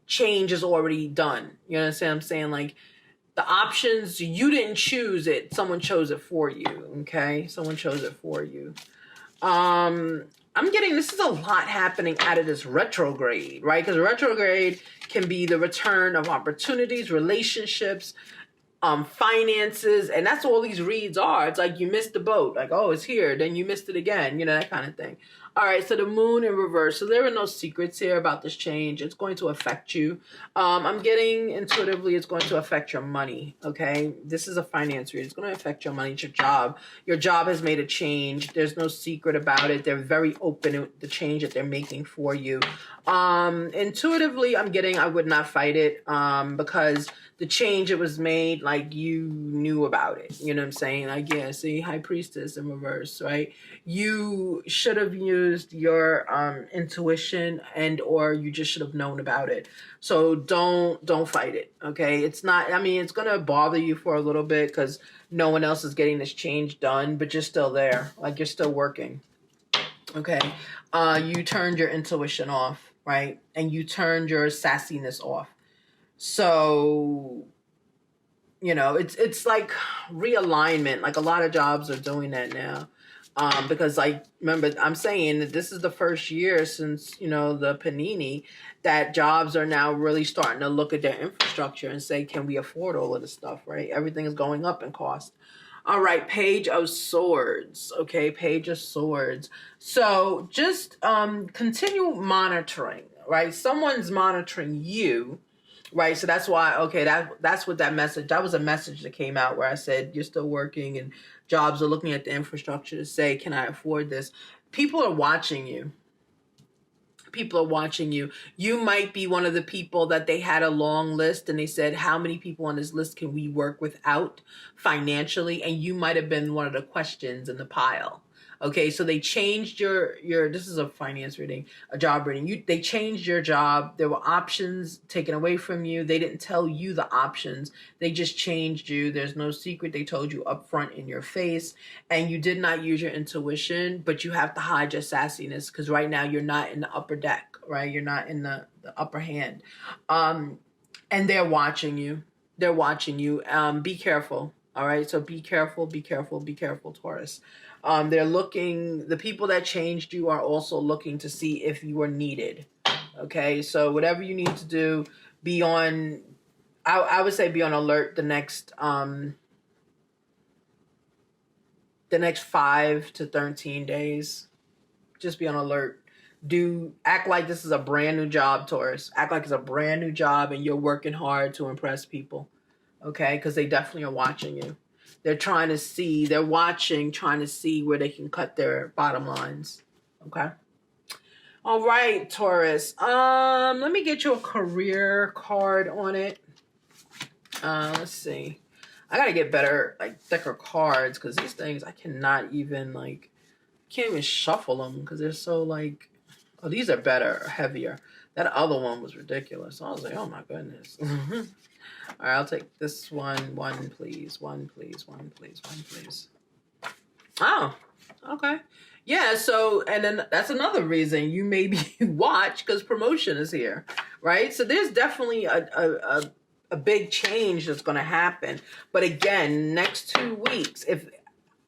change is already done. You understand what I'm saying? Like, the options, you didn't choose it. Someone chose it for you, okay? Someone chose it for you. I'm getting, this is a lot happening out of this retrograde, right? Because retrograde can be the return of opportunities, relationships, finances, and that's all these reads are. It's like you missed the boat. Like, oh, it's here. Then you missed it again. That kind of thing. All right, so the moon in reverse. So there are no secrets here about this change. It's going to affect you. I'm getting intuitively it's going to affect your money, okay? This is a finance read. It's going to affect your money. It's your job. Your job has made a change. There's no secret about it. They're very open to the change that they're making for you. Intuitively, I'm getting I would not fight it because the change it was made, like, you knew about it. You know what I'm saying? Like, yeah, see, High Priestess in reverse, right? You should have used your intuition or you just should have known about it. So don't fight it, okay? It's not, it's going to bother you for a little bit because no one else is getting this change done, but you're still there. Like, you're still working, okay? You turned your intuition off, right? And you turned your sassiness off. So, it's like realignment. Like, a lot of jobs are doing that now. Because, like, remember, I'm saying that this is the first year since, the Panini, that jobs are now really starting to look at their infrastructure and say, can we afford all of this stuff, right? Everything is going up in cost. All right, Page of Swords. Okay, Page of Swords. So just continue monitoring, right? Someone's monitoring you. Right, so that's why, okay, that's what that was a message that came out where I said, you're still working and jobs are looking at the infrastructure to say, can I afford this? People are watching you. You might be one of the people that they had a long list and they said, how many people on this list can we work without financially? And you might have been one of the questions in the pile. Okay, so they changed your this is a finance reading, a job reading. They changed your job. There were options taken away from you. They didn't tell you the options. They just changed you. There's no secret. They told you up front in your face, and you did not use your intuition, but you have to hide your sassiness because right now you're not in the upper deck, right? You're not in the upper hand. And they're watching you. They're watching you. Be careful. All right. So be careful, be careful, be careful, Taurus. They're looking, the people that changed you are also looking to see if you are needed. Okay. So whatever you need to do, be on, I would say be on alert the next 5 to 13 days. Just be on alert. Act like this is a brand new job, Taurus. Act like it's a brand new job and you're working hard to impress people. Okay, because they definitely are watching you. They're trying to see, they're watching, trying to see where they can cut their bottom lines. Okay. All right, Taurus. Let me get you a career card on it. Let's see. I gotta get better, like thicker cards, because these things I cannot even can't even shuffle them because they're so like, oh, these are better, heavier. That other one was ridiculous. I was like, oh my goodness. All right, I'll take this one. One, please. One, please. One, please. One, please. Oh, okay. Yeah, so, and then that's another reason you maybe watch because promotion is here, right? So there's definitely a big change that's going to happen. But again, next 2 weeks, if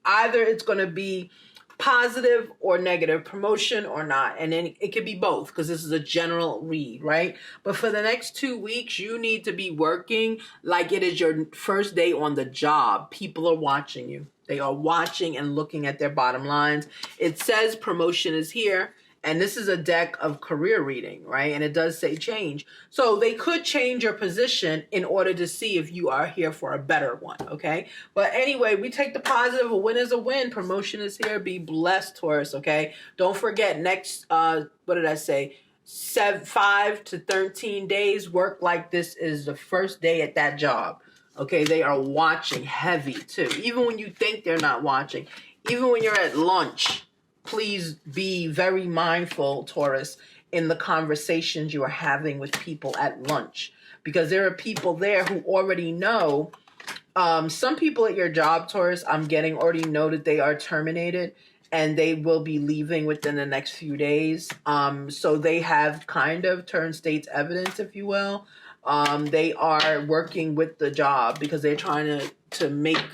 either it's going to be positive or negative, promotion or not, and then it could be both because this is a general read, right? But for the next 2 weeks, you need to be working like it is your first day on the job. People are watching you. They are watching and looking at their bottom lines. It says promotion is here, and this is a deck of career reading, right? And it does say change. So they could change your position in order to see if you are here for a better one, okay? But anyway, we take the positive. A win is a win. Promotion is here. Be blessed, Taurus, okay? Don't forget next, what did I say? 5 to 13 days. Work like this is the first day at that job, okay? They are watching heavy, too. Even when you think they're not watching. Even when you're at lunch. Please be very mindful, Taurus, in the conversations you are having with people at lunch. Because there are people there who already know. Some people at your job, Taurus, I'm getting already know that they are terminated. And they will be leaving within the next few days. So they have kind of turned state's evidence, if you will. They are working with the job because they're trying to make...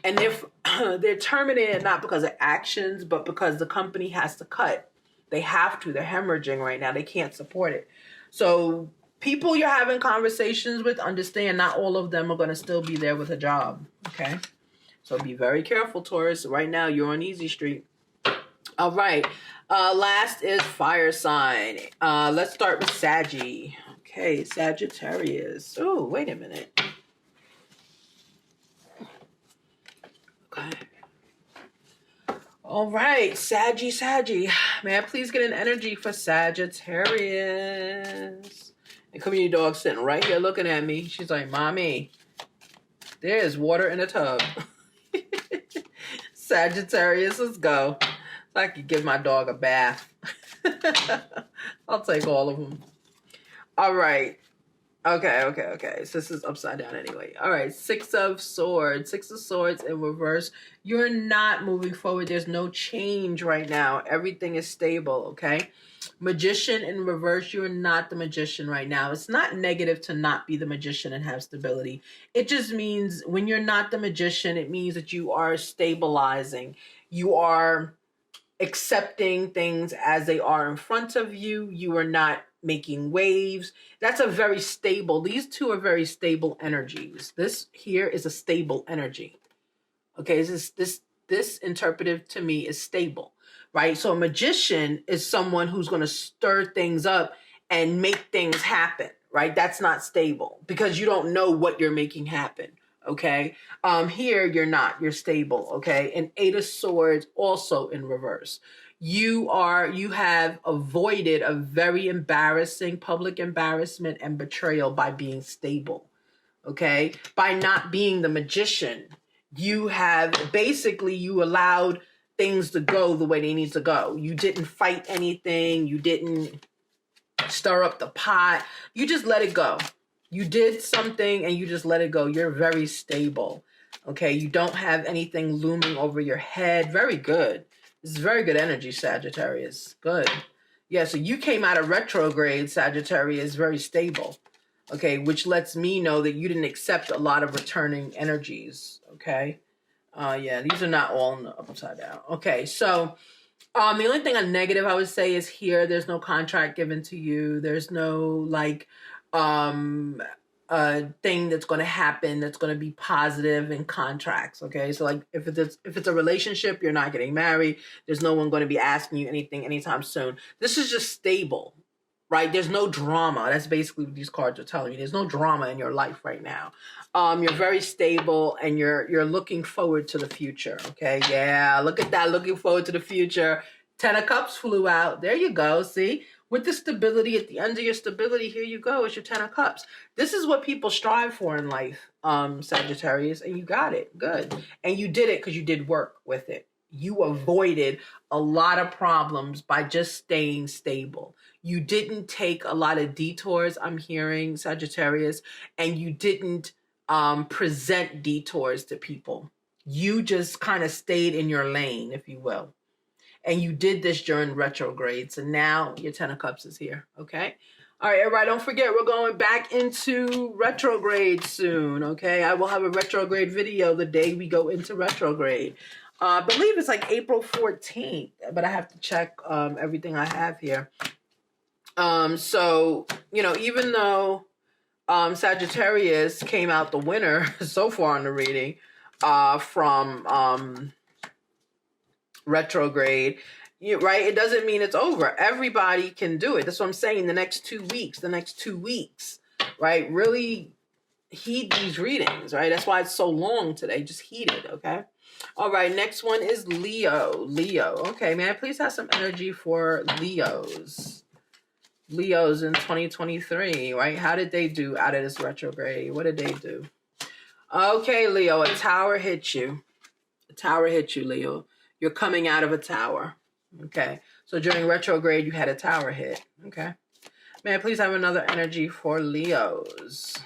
And if they're terminated not because of actions, but because the company has to cut. They have to. They're hemorrhaging right now. They can't support it. So people you're having conversations with, understand not all of them are going to still be there with a job. Okay? So be very careful, Taurus. Right now, you're on easy street. All right. Last is fire sign. Let's start with Saggy. Okay, Sagittarius. Oh, wait a minute. Okay. All right, Saggy. May I please get an energy for Sagittarius? And community dog sitting right here looking at me. She's like, Mommy, there's water in a tub. Sagittarius, let's go. So I could give my dog a bath. I'll take all of them. All right. Okay. So this is upside down anyway. All right. 6 of Swords. 6 of Swords in reverse. You're not moving forward. There's no change right now. Everything is stable, okay? Magician in reverse. You're not the magician right now. It's not negative to not be the magician and have stability. It just means when you're not the magician, it means that you are stabilizing. You are accepting things as they are in front of you. You are not making waves. That's a very stable, these two are very stable energies. This here is a stable energy. Okay, this interpretive to me is stable, right? So a magician is someone who's going to stir things up and make things happen, right? That's not stable because you don't know what you're making happen. Okay. Here you're not, you're stable. Okay. And 8 of Swords also in reverse. You have avoided a very embarrassing public embarrassment and betrayal by being stable. Okay. By not being the magician, you allowed things to go the way they need to go. You didn't fight anything. You didn't stir up the pot. You just let it go. You did something and you just let it go. You're very stable. Okay, you don't have anything looming over your head. Very good. This is very good energy, Sagittarius. Good. Yeah, so you came out of retrograde, Sagittarius, very stable. Okay, which lets me know that you didn't accept a lot of returning energies. Okay. Yeah, these are not all in the upside down. Okay, so the only thing on negative I would say is here, there's no contract given to you. There's no like thing that's going to happen that's going to be positive in contracts. Okay, so like if it's a relationship, you're not getting married. There's no one going to be asking you anything anytime soon. This is just stable, right? There's no drama. That's basically what these cards are telling you. There's no drama in your life right now. You're very stable and you're looking forward to the future. Okay, yeah, look at that, looking forward to the future. 10 of Cups flew out. There you go. See, with the stability at the end of your stability, here you go. It's your 10 of Cups. This is what people strive for in life, Sagittarius, and you got it. Good. And you did it because you did work with it. You avoided a lot of problems by just staying stable. You didn't take a lot of detours, I'm hearing, Sagittarius, and you didn't present detours to people. You just kind of stayed in your lane, if you will. And you did this during retrograde. So now your 10 of Cups is here. Okay. All right, everybody, don't forget, we're going back into retrograde soon. Okay. I will have a retrograde video the day we go into retrograde. I believe it's like April 14th, but I have to check everything I have here. So, you know, even though Sagittarius came out the winner so far in the reading from retrograde, right? It doesn't mean it's over. Everybody can do it. That's what I'm saying. The next 2 weeks, right? Really heed these readings, right? That's why it's so long today. Just heed it, okay? All right, next one is Leo. Okay, may I please have some energy for Leos in 2023, right? How did they do out of this retrograde? What did they do? Okay, Leo, a tower hit you. Leo. You're coming out of a tower. Okay. So during retrograde, you had a tower hit. Okay. May I please have another energy for Leos?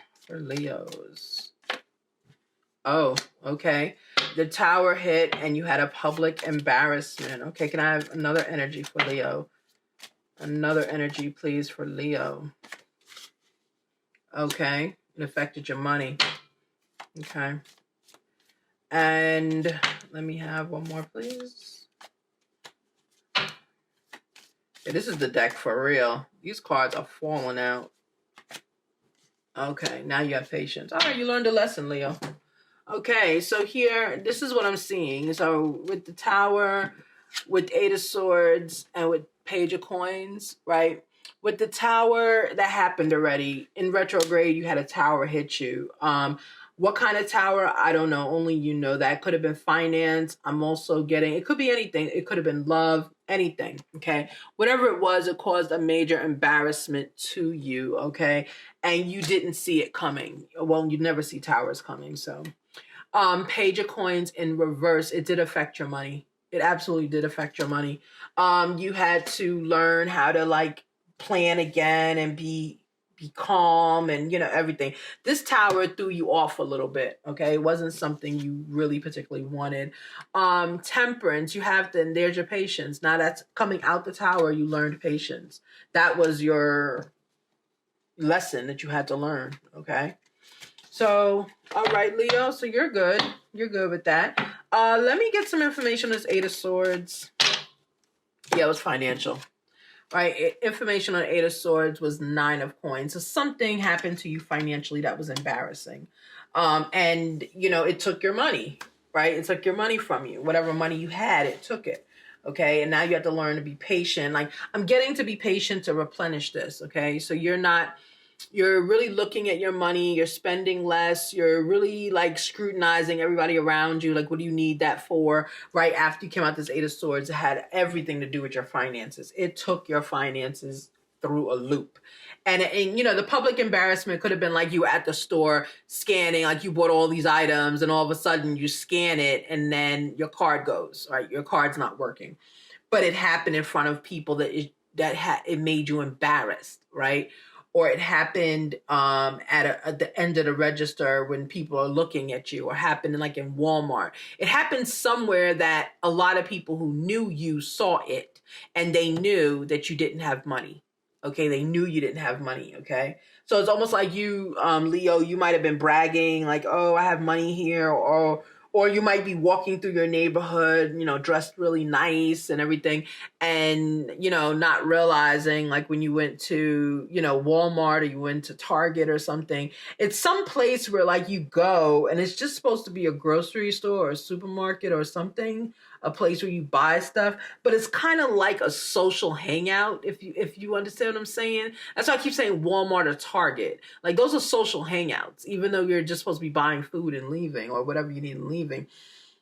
Oh, okay. The tower hit and you had a public embarrassment. Okay. Can I have another energy for Leo? Another energy, please, for Leo. Okay. It affected your money. Okay. And let me have one more, please. Yeah, this is the deck for real. These cards are falling out. Okay, now you have patience. All right, you learned a lesson, Leo. Okay, so here, this is what I'm seeing. So with the Tower, with 8 of Swords, and with Page of Coins, right? With the Tower, that happened already. In retrograde, you had a tower hit you. What kind of tower? I don't know. Only you know that. It could have been finance. I'm also getting, it could be anything. It could have been love, anything, okay? Whatever it was, it caused a major embarrassment to you, okay? And you didn't see it coming. Well, you never see towers coming, so. Page of Coins in reverse, it did affect your money. It absolutely did affect your money. You had to learn how to, like, plan again and be calm and, you know, everything. This tower threw you off a little bit, okay? It wasn't something you really particularly wanted. Temperance, you have to, and there's your patience. Now that's coming out the tower, you learned patience. That was your lesson that you had to learn, okay? So, all right, Leo, so you're good. You're good with that. Let me get some information on this 8 of Swords. Yeah, it was financial. Right, information on 8 of Swords was 9 of Coins. So something happened to you financially that was embarrassing. And, you know, it took your money, right? It took your money from you. Whatever money you had, it took it, okay? And now you have to learn to be patient. Like, I'm getting to be patient to replenish this, okay? So you're really looking at your money, you're spending less, you're really like scrutinizing everybody around you, like what do you need that for? Right after you came out this 8 of Swords, it had everything to do with your finances. It took your finances through a loop. And you know, the public embarrassment could have been like you were at the store scanning, like you bought all these items and all of a sudden you scan it and then your card goes, right? Your card's not working. But it happened in front of people that it made you embarrassed, right? Or it happened at the end of the register when people are looking at you, or happened like in Walmart. It happened somewhere that a lot of people who knew you saw it and they knew that you didn't have money. Okay, they knew you didn't have money. Okay, so it's almost like you, Leo, you might have been bragging like, oh, I have money here, or you might be walking through your neighborhood, you know, dressed really nice and everything, and, you know, not realizing, like when you went to, you know, Walmart or you went to Target or something, it's some place where like you go and it's just supposed to be a grocery store or a supermarket or something, a place where you buy stuff, but it's kind of like a social hangout, if you understand what I'm saying. That's why I keep saying Walmart or Target. Like those are social hangouts, even though you're just supposed to be buying food and leaving or whatever you need and leaving.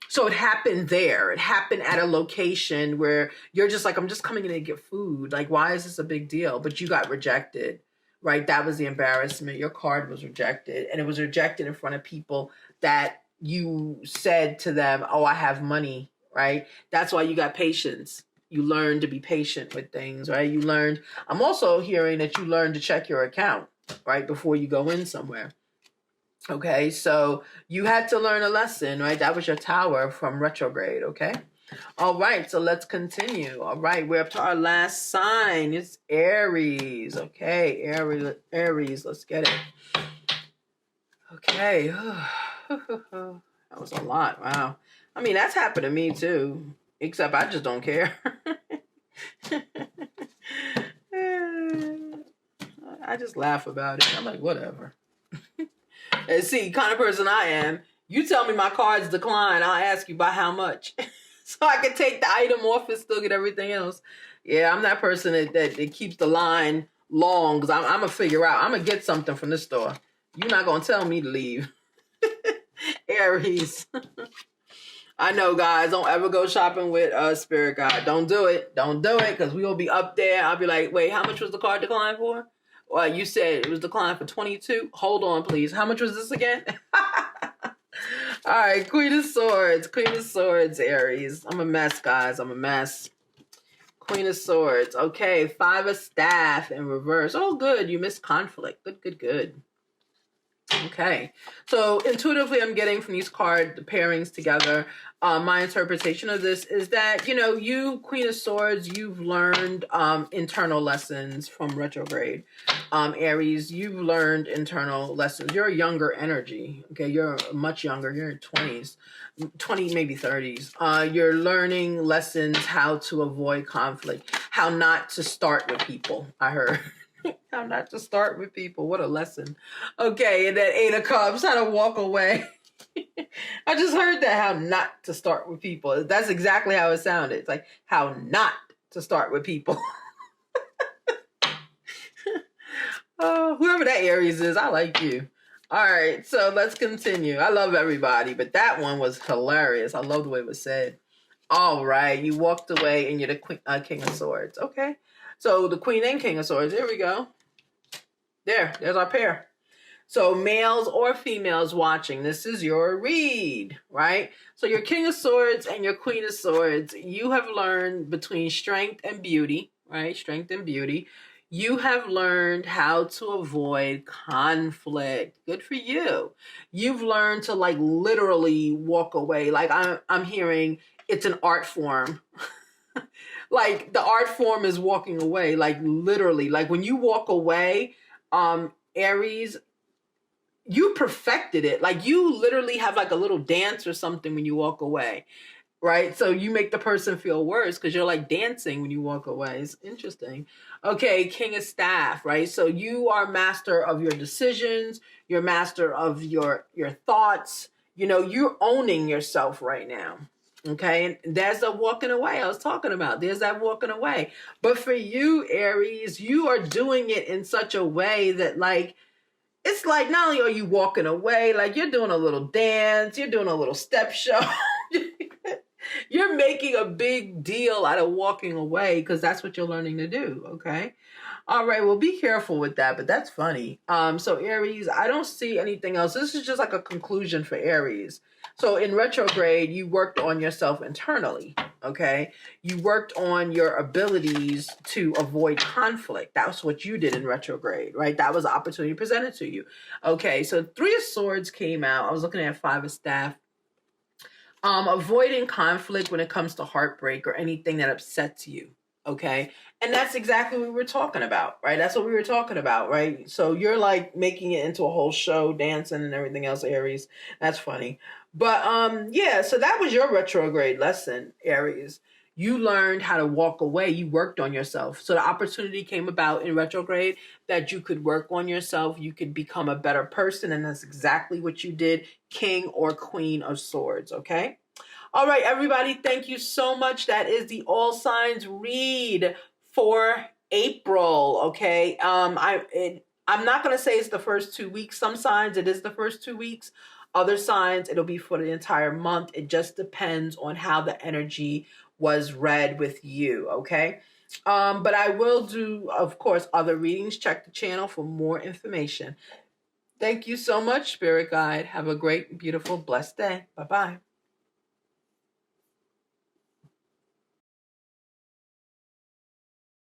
So it happened there. It happened at a location where you're just like, I'm just coming in to get food. Like, why is this a big deal? But you got rejected, right? That was the embarrassment. Your card was rejected, and it was rejected in front of people that you said to them, oh, I have money. Right? That's why you got patience. You learn to be patient with things, right? You learned, I'm also hearing that you learned to check your account, right? Before you go in somewhere. Okay, so you had to learn a lesson, right? That was your tower from retrograde, okay? All right, so let's continue. All right, we're up to our last sign. It's Aries. Okay, Aries, let's get it. Okay. That was a lot. Wow. I mean, that's happened to me too, except I just don't care. I just laugh about it. I'm like, whatever. And see, kind of person I am, you tell me my card's declined, I'll ask you by how much. So I can take the item off and still get everything else. Yeah, I'm that person that keeps the line long because I'm going to figure out, I'm going to get something from this store. You're not going to tell me to leave. Aries. I know, guys, don't ever go shopping with Spirit Guide. Don't do it. Don't do it, because we will be up there. I'll be like, wait, how much was the card declined for? Well, you said it was declined for 22. Hold on, please. How much was this again? All right, Queen of Swords. Queen of Swords, Aries. I'm a mess, guys. I'm a mess. Queen of Swords. Okay, Five of Staff in reverse. Oh, good. You missed conflict. Good, good, good. Okay, so intuitively I'm getting from these card pairings together, my interpretation of this is that, you know, you, Queen of Swords, you've learned internal lessons from retrograde. Aries, you've learned internal lessons. You're a younger energy, okay? You're much younger. You're in 20s, 20, maybe 30s. You're learning lessons how to avoid conflict, how not to start with people, I heard. How not to start with people. What a lesson. Okay, and then 8 of Cups, how to walk away. I just heard that, how not to start with people. That's exactly how it sounded. It's like, how not to start with people. Whoever that Aries is, I like you. All right, so let's continue. I love everybody, but that one was hilarious. I love the way it was said. All right, you walked away and you're the King of Swords. Okay. So the Queen and King of Swords, here we go. There's our pair. So males or females watching, this is your read, right? So your King of Swords and your Queen of Swords, you have learned between strength and beauty, right? Strength and beauty. You have learned how to avoid conflict. Good for you. You've learned to like literally walk away. Like I'm hearing it's an art form. Like the art form is walking away, like literally. Like when you walk away, Aries, you perfected it. Like you literally have like a little dance or something when you walk away, right? So you make the person feel worse because you're like dancing when you walk away. It's interesting. Okay, King of Staff, right? So you are master of your decisions. You're master of your thoughts. You know, you're owning yourself right now. Okay, and there's that walking away I was talking about. There's that walking away. But for you, Aries, you are doing it in such a way that like, it's like not only are you walking away, like you're doing a little dance, you're doing a little step show. You're making a big deal out of walking away because that's what you're learning to do, okay? All right, well, be careful with that, but that's funny. So Aries, I don't see anything else. This is just like a conclusion for Aries. So in retrograde, you worked on yourself internally, okay? You worked on your abilities to avoid conflict. That's what you did in retrograde, right? That was an opportunity presented to you. Okay, so 3 of Swords came out. I was looking at 5 of Staff. Avoiding conflict when it comes to heartbreak or anything that upsets you. Okay. And that's exactly what we were talking about, right? That's what we were talking about, right? So you're like making it into a whole show, dancing and everything else, Aries. That's funny. But yeah, so that was your retrograde lesson, Aries. You learned how to walk away. You worked on yourself. So the opportunity came about in retrograde that you could work on yourself. You could become a better person. And that's exactly what you did, King or Queen of Swords, okay? All right, everybody, thank you so much. That is the all signs read for April, okay? I'm not going to say it's the first 2 weeks. Some signs, it is the first 2 weeks. Other signs, it'll be for the entire month. It just depends on how the energy was read with you, okay? But I will do, of course, other readings. Check the channel for more information. Thank you so much, Spirit Guide. Have a great, beautiful, blessed day. Bye-bye.